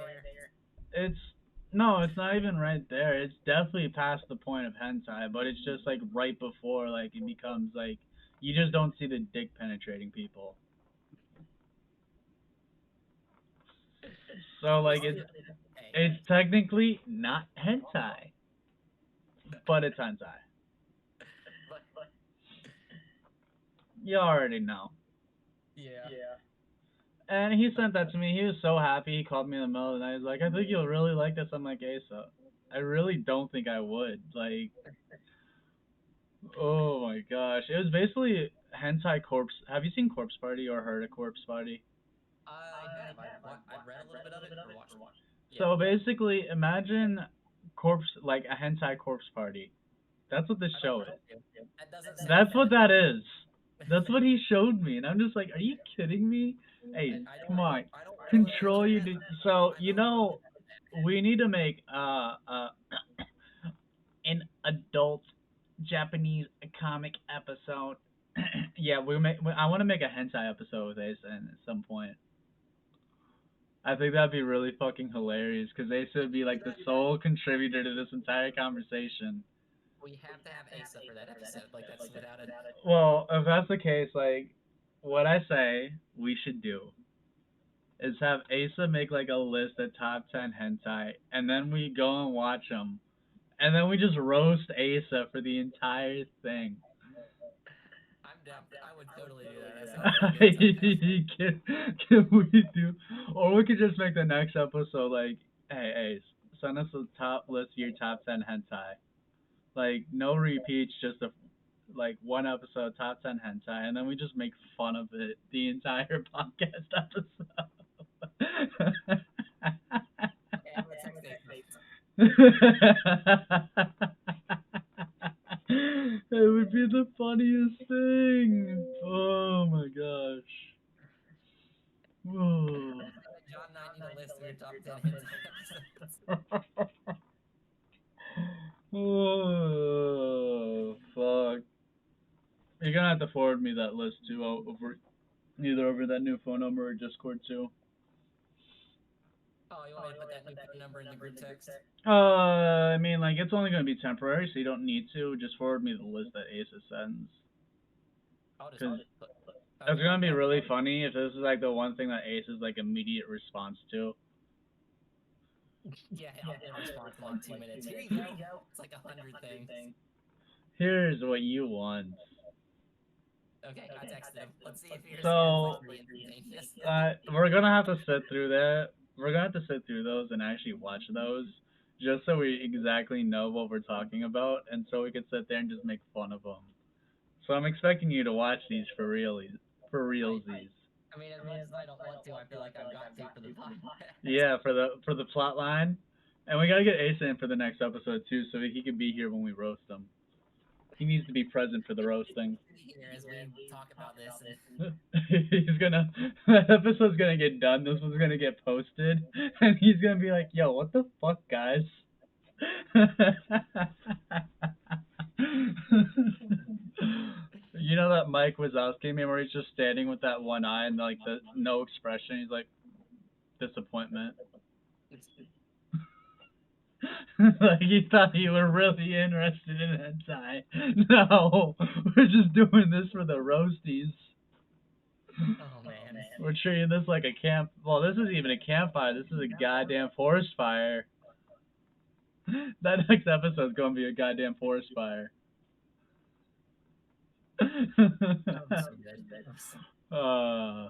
there. It's no, it's not even right there. It's definitely past the point of hentai, but it's just like right before like it becomes like you just don't see the dick penetrating people. So At like least the hey, it's technically not hentai, but it's hentai. but You already know. yeah. And he sent that to me. He was so happy. He called me in the middle of the night. He's like, "I think you'll really like this." I'm like, "Asa, I really don't think I would." Like, oh my gosh, it was basically hentai corpse. Have you seen Corpse Party or heard of Corpse Party? I have. I've read a little bit of it or watched. Yeah. So basically, imagine corpse like a hentai corpse party. That's what this I don't show want is. to. That doesn't sound That's what fun. that is. That's what he showed me, and I'm just like, are you kidding me? Hey, I come on, I don't really control understand you. that, So but I you know that know, we need to make an adult Japanese comic episode. Yeah, I want to make a hentai episode with Ace at some point. I think that'd be really fucking hilarious because Ace we would be can do like the that. sole contributor to this entire conversation. We have to have Asa for that episode. Like that's without a. Well, if that's the case, like, what I say we should do is have Asa make like a list of top 10 hentai, and then we go and watch them, and then we just roast Asa for the entire thing. I'm down for. I would totally do that. That sounds like a good time. can, can we do, or we could just make the next episode like, hey Ace, send us a top list of your top 10 hentai. Like no repeats, just a like one episode, top 10 hentai, and then we just make fun of it the entire podcast episode. Okay, I'm gonna text Asa. It would be the funniest thing. Oh my gosh. Oh. John and I need a list of your top 10 hentai episodes. Oh fuck. You're gonna have to forward me that list too over either over that new phone number or Discord too. Oh, you want me to put that new phone number in the group text? I mean, like it's only gonna be temporary, so you don't need to. Just forward me the list that Asa sends, I'll just because put. it's Okay, gonna be that. really funny if this is like the one thing that Ace is like immediate response to. Yeah, I'll get a response in like 2 minutes. Here you go. It's like 100 things. Here's what you want. Okay, I texted him. Let's see if he responds like So, pretty instantaneous. we're gonna have to sit through that. We're gonna have to sit through those and actually watch those, just so we exactly know what we're talking about, and so we could sit there and just make fun of them. So I'm expecting you to watch these for realies, for I, realsies. I mean, as much as I don't want to, I feel like I've got to for the podcast. Yeah, for the plot line, and we gotta get Asa in for the next episode too, so he can be here when we roast him. He needs to be present for the roasting. Here as we talk about this, and He's gonna that episode's gonna get done. This one's gonna get posted, and he's gonna be like, "Yo, what the fuck, guys?" You know that Mike Wazowski meme where he's just standing with that one eye and like the no expression. He's like disappointment. Like you thought you were really interested in hentai. No, we're just doing this for the roasties. oh man, We're treating this like a camp. Well, this isn't even a campfire. This is a goddamn forest fire. That next episode's gonna be a goddamn forest fire. that was so good. uh,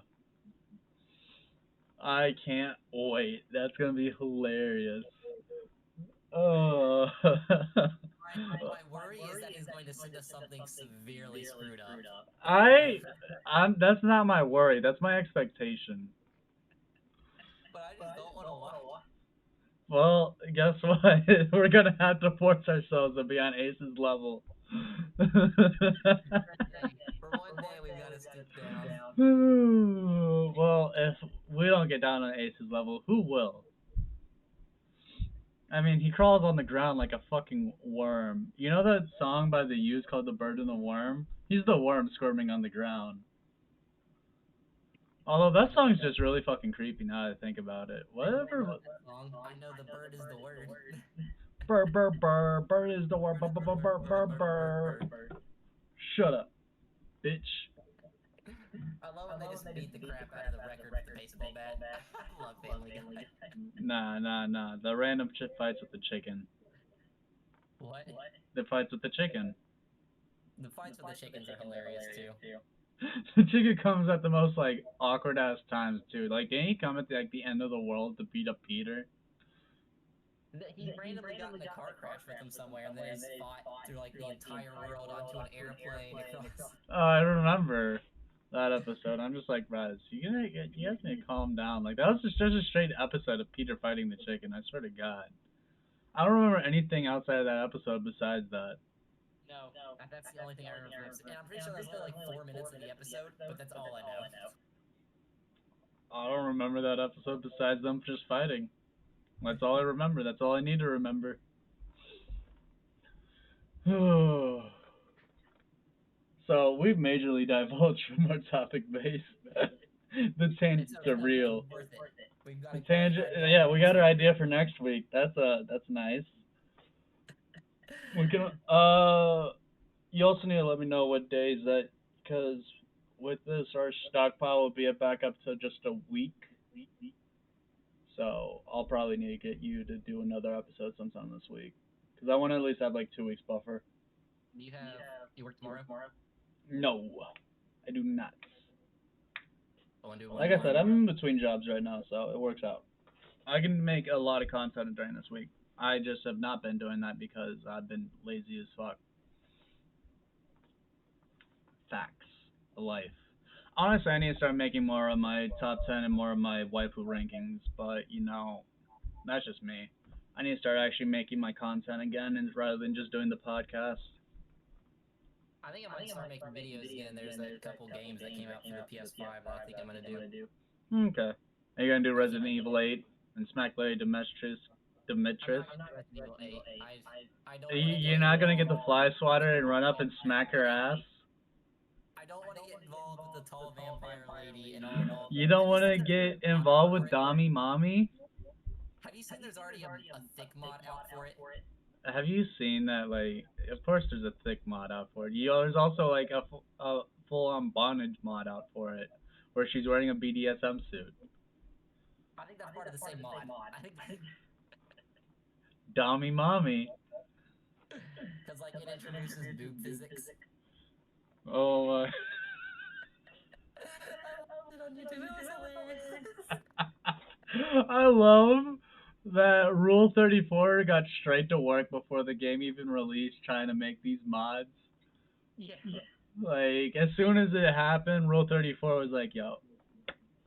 I can't wait. That's gonna be hilarious. Oh. My worry is that he's going to send us something severely screwed up, and I I'm that's not my worry. That's my expectation. but I just don't want to watch. Well, guess what? We're gonna have to force ourselves to be on Ace's level. For one day, we've got to stoop down. Well, if we don't get down on Ace's level, who will? I mean, he crawls on the ground like a fucking worm. You know that song by the Used called "The Bird and the Worm"? He's the worm squirming on the ground. Although I that don't song's just really fucking creepy now that I think about it. I don't know Whatever. that song. I know the bird is the word. Burr, burr, burr, bird is the worm. Burr, Bird is burr, the burr, word. burr, Bird, burr, bird, bird, burr. bird. Shut up, bitch. I love when they just beat the crap out of the record with the baseball bat. I love Family Guy. Nah, nah, nah. The random fights with the chicken. What? The fights with the chicken. The fights with the chickens are hilarious too. The chicken comes at the most like awkward ass times too. Like, didn't he come at the end of the world to beat up Peter? He randomly got in a car crash with him somewhere, and then he's fought through like the entire world onto an airplane across. Oh, I remember that episode. I'm just like, Braz, you guys need to calm down. Like that was just a straight episode of Peter fighting the chicken. I swear to God. I don't remember anything outside of that episode besides that. No, that's the only thing I remember from the episode, and I'm pretty sure that's only like 4 minutes of the episode, but that's all I know. I don't remember that episode besides them just fighting. That's all I remember. That's all I need to remember. So we've majorly divulged from our topic base. The It's tangents are okay. It's real. worth it. We've got The a great tangent, idea for yeah, we next got our week. idea for next week. That's nice. We can you also need to let me know what days that, because with this our stockpile will be back up to just a week. So I'll probably need to get you to do another episode sometime this week, because I want to at least have like 2 weeks buffer. You work tomorrow? No, I do not. I want to do one Like I said, more. I'm in between jobs right now, so it works out. I can make a lot of content during this week. I just have not been doing that because I've been lazy as fuck. Facts of life. Honestly, I need to start making more of my top 10 and more of my waifu rankings, but that's just me. I need to start actually making my content again, and rather than just doing the podcast. I think I might start making videos again. There's a couple games that came out for the PS5 that I think I'm gonna do. Okay. Are you gonna do I keep Resident Evil 8 and smack Lady Demetrius? I'm Demetrius? not gonna do Resident Evil 8. I don't want to You're get not gonna get involved the fly swatter and run up and smack her ass? I don't want to get involved with the tall vampire lady and all the. You don't Have you want seen to there's get a mod involved for with it? Dami Mommy? Have you seen there's already a thick mod out for it? Have you seen that? Like, of course, there's a thick mod out for it. There's also like a full-on bondage mod out for it, where she's wearing a BDSM suit. I think that's part of the same mod. I think Dami Mommy. because like it introduces boob physics. Oh my. I watched it on YouTube. It was hilarious. I love that Rule 34 got straight to work before the game even released, trying to make these mods. Yeah. Like, as soon as it happened, Rule 34 was like, yo,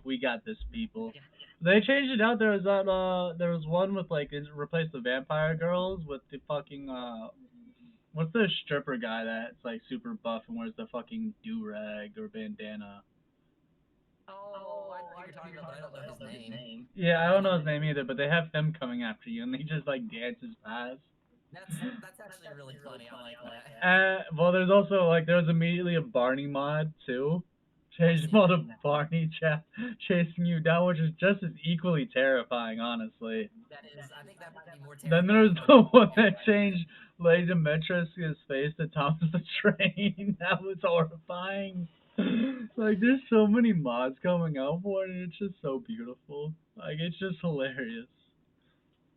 we got this, people. They changed it out. There was one with like, it replaced the vampire girls with the fucking, what's the stripper guy that's like super buff and wears the fucking do-rag or bandana? Oh, I know who you're talking about, but I don't know his name. Yeah, I But I don't know know his name either, but they have him coming after you and he just like dances past. that's actually really funny. I like that. Well, there's also like there was immediately a Barney mod too. Changed them all to Barney chasing you down, which is just as equally terrifying, honestly. That is, I think that might be more Then terrifying there's than the the one that vampire thing. changed Lady Demetrius' face to Thomas the Train. That was horrifying. Like, there's so many mods coming out for it, and it's just so beautiful. Like, it's just hilarious.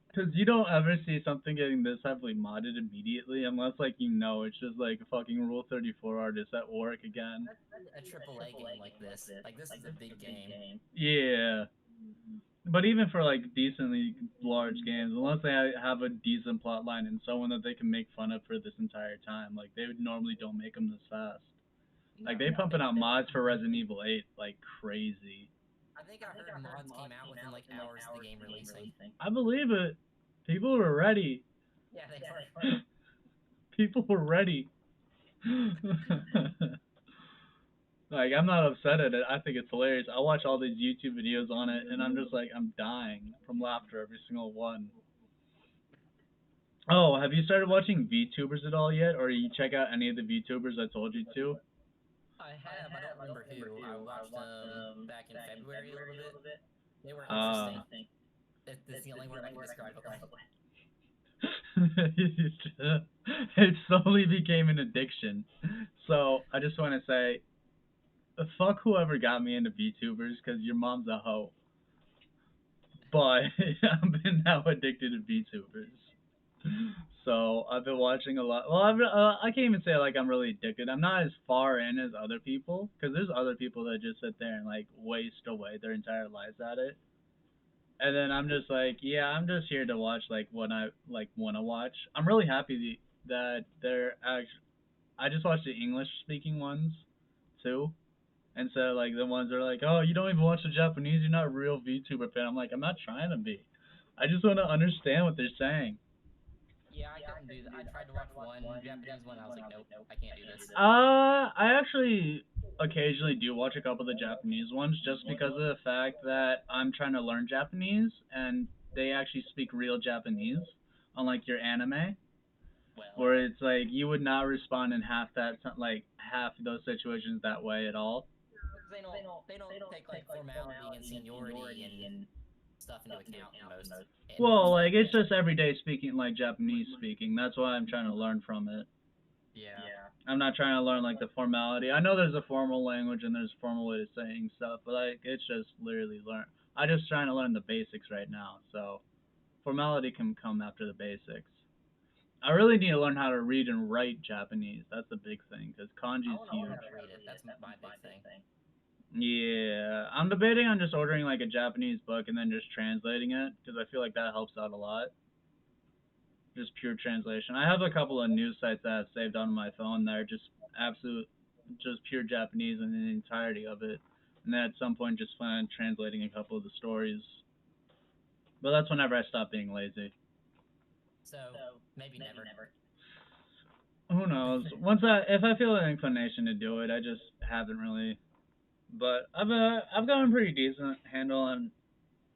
Because you don't ever see something getting this heavily modded immediately, unless, like, it's just, like, a fucking Rule 34 artist at work again. A AAA game like this is a big game. Yeah. But even for like decently large games, unless they have a decent plot line and someone that they can make fun of for this entire time, like they would normally don't make them this fast. Like they No, pumping out mods for Resident Evil 8 like crazy. I think I heard mods came out within like hours of the game releasing. I believe it. People were ready. Yeah, they were. People were ready. Like I'm not upset at it. I think it's hilarious. I watch all these YouTube videos on it, and I'm just like I'm dying from laughter every single one. Oh, have you started watching VTubers at all yet, or you check out any of the VTubers I told you to? I have. I don't remember who. I watched them back in February a little bit. They were Uh, interesting. It's the only word I can describe it with. it slowly became an addiction. So I just want to say, fuck whoever got me into VTubers, because your mom's a hoe. But I've been now addicted to VTubers. So I've been watching a lot. Well, I can't even say like I'm really addicted. I'm not as far in as other people, because there's other people that just sit there and like waste away their entire lives at it. And then I'm just like, yeah, I'm just here to watch like what I like want to watch. I'm really happy that they're actually. I just watched the English speaking ones too, and so like the ones that are like, oh, you don't even watch the Japanese, you're not a real VTuber fan. I'm like, I'm not trying to be. I just want to understand what they're saying. Yeah, I couldn't do that. I tried to watch one Japanese one. I was like, nope, I can't do this. I actually occasionally do watch a couple of the Japanese ones just because of the fact that I'm trying to learn Japanese and they actually speak real Japanese, unlike your anime, Well, where it's like you would not respond in half those situations that way at all. because they don't take like formality and seniority and stuff into account in Well, most like it's anime. just everyday speaking, like Japanese speaking. That's why I'm trying to learn from it. Yeah. I'm not trying to learn like the formality. I know there's a formal language and there's a formal way of saying stuff, but like it's just literally learn. I'm just trying to learn the basics right now. So formality can come after the basics. I really need to learn how to read and write Japanese. That's the big thing because I kanji's want to learn huge. how to read it. That's my big thing. Yeah, I'm debating on just ordering like a Japanese book and then just translating it because I feel like that helps out a lot. Just pure translation. I have a couple of news sites that I've saved on my phone that are just absolute, just pure Japanese in the entirety of it. And then at some point, just plan on translating a couple of the stories. But that's whenever I stop being lazy. So maybe never. Who knows? If I feel an inclination to do it, I just haven't really. But I've gotten a pretty decent handle on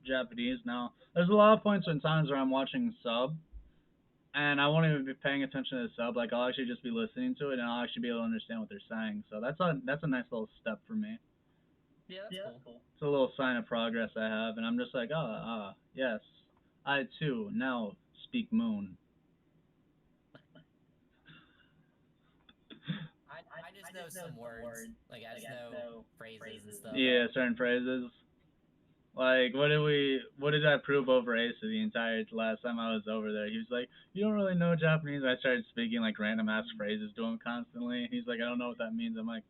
Japanese now. There's a lot of points in times where I'm watching sub and I won't even be paying attention to the sub. Like I'll actually just be listening to it, and I'll actually be able to understand what they're saying. So that's a nice little step for me. Yeah, that's cool. It's a little sign of progress I have, and I'm just like, yes, I too now speak Moon. I just know some words. Like I just know phrases and stuff. Yeah, certain phrases. Like what did I prove over Ace the entire last time I was over there? He was like, you don't really know Japanese. I started speaking like random ass phrases to him constantly. He's like, I don't know what that means. I'm like,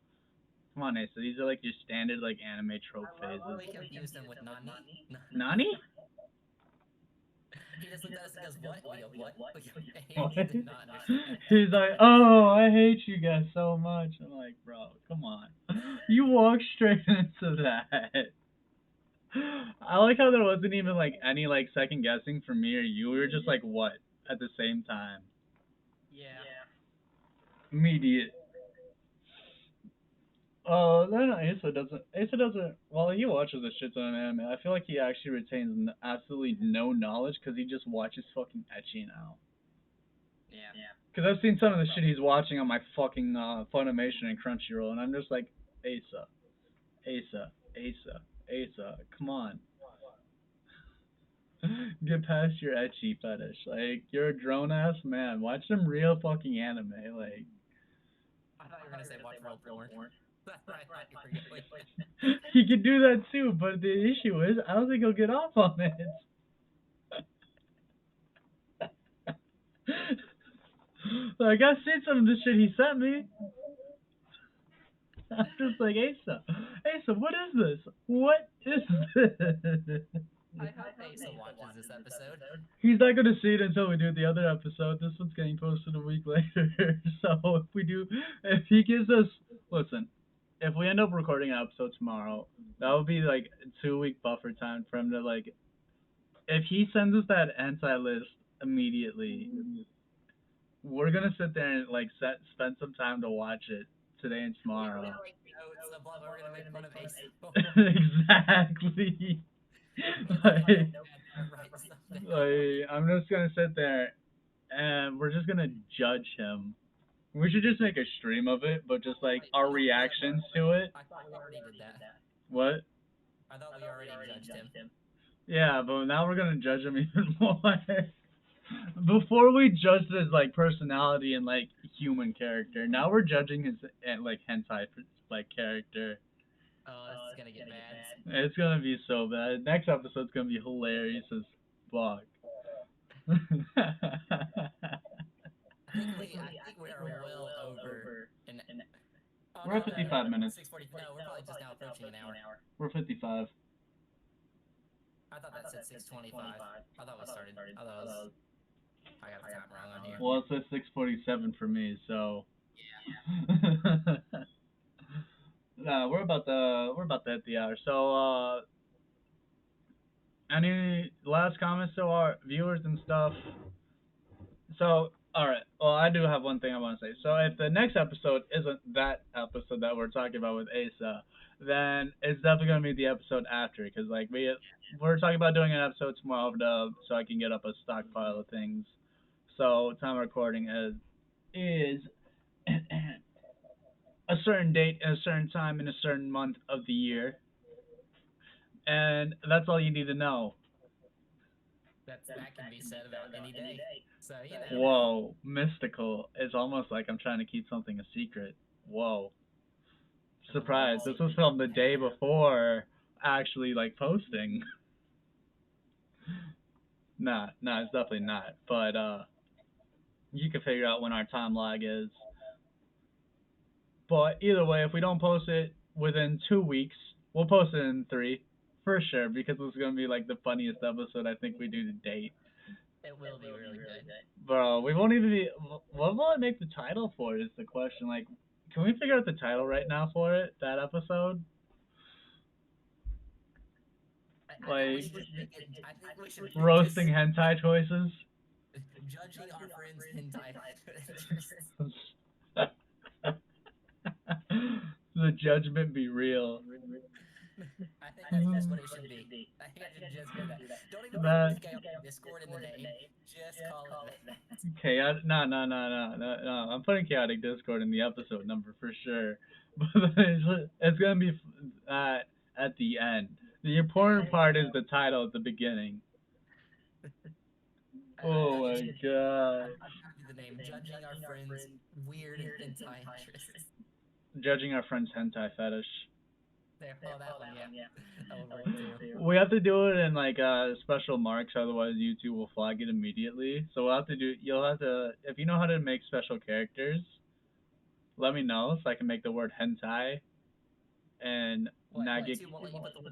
come on, Ace. These are like your standard like anime trope I phases. literally confused him with Nani. Nani? He just looked at us and goes, "What?" We go, "What?" What? He did not understand. He's like, oh, I hate you guys so much. I'm like, bro, come on. You walked straight into that. I like how there wasn't even like any like second guessing for me or you. We were just like, what? At the same time. Yeah. Immediate. Oh, then Asa doesn't. Well, he watches a shit ton of anime. I feel like he actually retains absolutely no knowledge because he just watches fucking etchy now. Yeah. Because I've seen some of the shit he's watching on my fucking Funimation and Crunchyroll, and I'm just like, Asa, Asa, Asa, Asa, come on. Get past your etchy fetish. Like, you're a grown ass man. Watch some real fucking anime. Like, I thought you were gonna say watch real porn. That's where I thought you were going. he could do that too, but the issue is, I don't think he'll get off on it. Like, I've seen some of the shit he sent me. Just like Asa, Asa, what is this? What is this? I hope Asa watches this episode. He's not gonna see it until we do the other episode. This one's getting posted a week later. So if he gives us, listen, if we end up recording an episode tomorrow, that would be like a 2 week buffer time for him to like. If he sends us that anti list immediately, we're gonna sit there and like spend some time to watch it today and We tomorrow. got like notes of what we're gonna make fun of Asa for. Exactly. Me and like like, notepad start writing stuff down. I'm just gonna sit there and we're just gonna judge him. We should just make a stream of it, but just like Wait, our I thought we already reactions to it. did that. What? I thought we already judged him. Yeah, but now we're gonna judge him even more. Before we judged his like personality and like human character, now we're judging his like hentai like character. Oh, this is gonna get bad. It's gonna be so bad. Next episode's gonna be hilarious as fuck. I think we are well over an. Oh We're no at no no 55 minutes. 6:40. No, we're probably just now approaching an hour. We're 55. I thought that said 6:25. I thought we started. I thought it was. I got the time wrong on here. Well, it says 6:47 for me, so. Yeah. Nah, we're about to hit the hour. So, any last comments to our viewers and stuff? So, all right. Well, I do have one thing I want to say. So, if the next episode isn't that episode that we're talking about with Asa, then it's definitely gonna be the episode after, because like we're talking about doing an episode tomorrow of Dub, so I can get up a stockpile of things. So, time of recording is a certain date, at a certain time, in a certain month of the year, and that's all you need to know. That can be said about any day. So you know. Whoa, mystical. It's almost like I'm trying to keep something a secret. Whoa. Surprise. This was filmed the day before actually like posting. Nah, it's definitely not. But you can figure out when our time lag is. But either way, if we don't post it within 2 weeks, we'll post it in three. For sure, because this is gonna be like the funniest episode I think we do to date. It will be really good. Bro, we won't even be. What will I make the title for? Is the question. Like, can we figure out the title right now for it? That episode? I think we Like, should just make it. I think we should roasting just hentai choices? judging our friends' hentai interests. The judgment be real. I think that's just what it should be. I think it should just be that. Don't even That put chaotic Discord in the name. Just call it that. chaotic. No. I'm putting chaotic Discord in the episode number for sure. But it's gonna be at the end. The important part is the title at the beginning. Oh I my think it should. god. I'm trying to do the name. Judging our friends' weird hentai interests. Judging our friend's hentai fetish. There. Oh, that one. Yeah. That will work too. We have to do it in like special marks, otherwise YouTube will flag it immediately. So we'll have to do. You'll have to, if you know how to make special characters, let me know so I can make the word hentai and What? not What? get. YouTube won't let you put the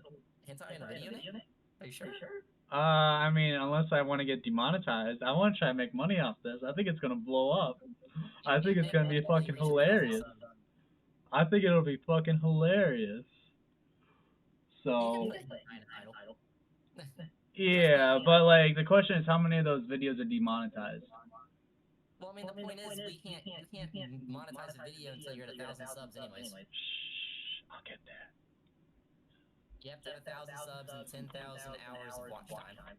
hentai in a video name? Are you sure? I mean, unless I want to get demonetized, I want to try to make money off this. I think it's gonna blow up. I think it's gonna be fucking hilarious. I think it'll be fucking hilarious. You can So put hentai in a title. yeah, but like the question is, how many of those videos are demonetized? Well, I mean, the point is, we can't monetize a video until you're at 1,000 subs, anyways. Shh, I'll get there. You have to have 1,000 subs and 10,000 hours of watch time.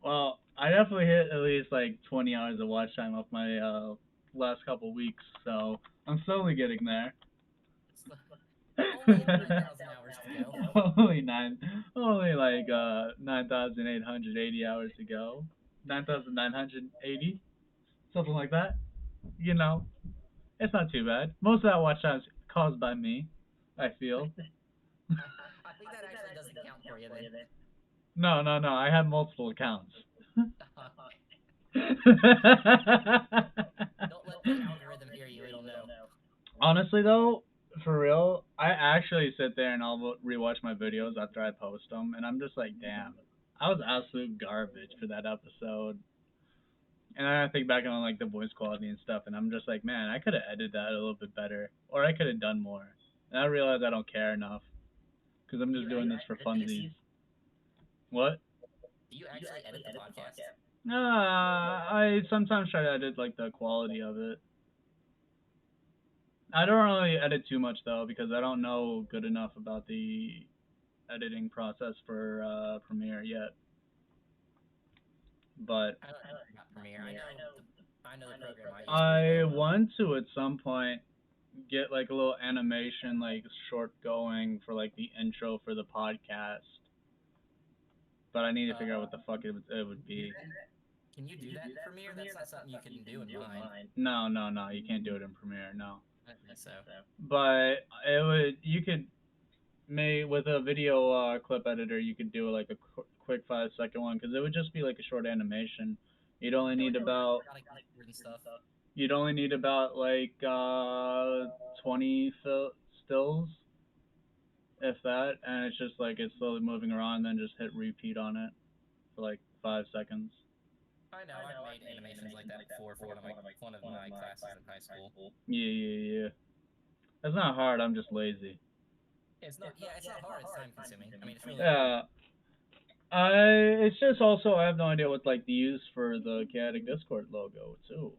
Well, I definitely hit at least like 20 hours of watch time off my last couple weeks, so I'm slowly getting there. Only 9,000 hours to go. only like 9,880 hours to go. 9,980, something like that. You know, it's not too bad. Most of that watch time is caused by me, I feel. I think that actually doesn't count for you then. No, I have multiple accounts. Don't let the algorithm hear you, it'll know. Honestly though, for real, I actually sit there and I'll rewatch my videos after I post them, and I'm just like, damn, I was absolute garbage for that episode. And then I think back on like the voice quality and stuff, and I'm just like, man, I could have edited that a little bit better, or I could have done more. And I realize I don't care enough because I'm Do just you doing this actually for edit these? funsies. What? Do you actually edit the podcast? I sometimes try to edit like the quality of it. I don't really edit too much though because I don't know good enough about the editing process for Premiere yet. But I don't know anything about Premiere. I know the program I use pretty I well. want to at some point get like a little animation like short going for like the intro for the podcast. But I need to Uh, figure out what the fuck it would do be. that? Can you do that in Premiere? That's not something you can do in mine. No, no, no, you can't do it in Premiere. No. I don't think so. But it would you could may with a video clip editor you could do like a quick 5 second one because it would just be like a short animation. You'd only Yeah, need like a really about chaotic Discord and stuff. you'd only need about like 20 stills if that, and it's just like it's slowly moving around, then just hit repeat on it for like 5 seconds. I know. I've made animations like that before for one of my classes in high school. Yeah, yeah, yeah. It's not hard. I'm just lazy. It's not. Yeah, it's not hard. It's time consuming. I mean, it's really. Yeah. I. It's just also I have no idea what like the use for the chaotic Discord logo too.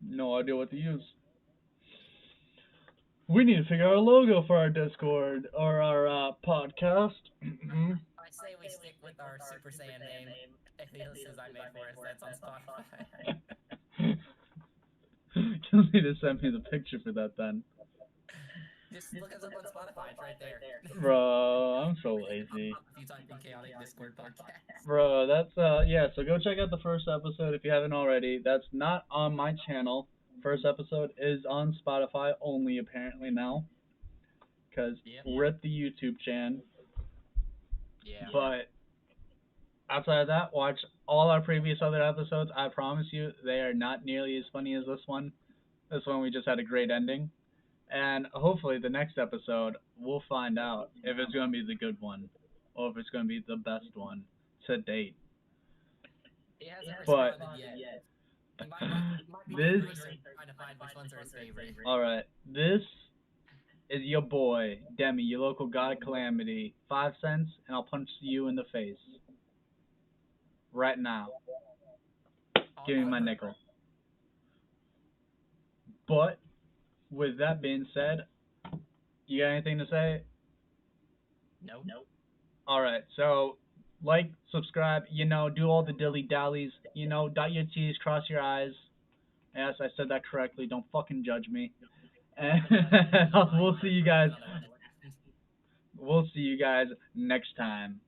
No idea what to use. We need to figure out a logo for our Discord or our podcast. I say we stick with our Super Saiyan name aliases I made for us. That's on Spotify. You'll need to send me the picture for that then. Just look us up on Spotify. It's right there. Bro, I'm so Everything pops lazy. up if you type in chaotic Discord podcast. Bro, that's yeah, so go check out the first episode if you haven't already. That's not on my channel. First episode is on Spotify only apparently now cuz Yep. rip the YouTube channel. Yeah. But outside of that, watch all our previous other episodes. I promise you they are not nearly as funny as this one. This one we just had a great ending. And hopefully the next episode we'll find out if it's going to be the good one or if it's going to be the best one to date. He hasn't But responded yet. He might be doing this research trying to find which ones are his favorite. all right. This is your boy Demi, your local god of calamity. 5 cents, and I'll punch you in the face right now. On Give me my purpose. nickel. But with that being said, you got anything to say? Nope. All right. So like, subscribe. Do all the dilly dallies. Dot your T's, cross your I's. Yes, I said that correctly. Don't fucking judge me. And we'll see you guys. I don't know what. We'll see you guys next time.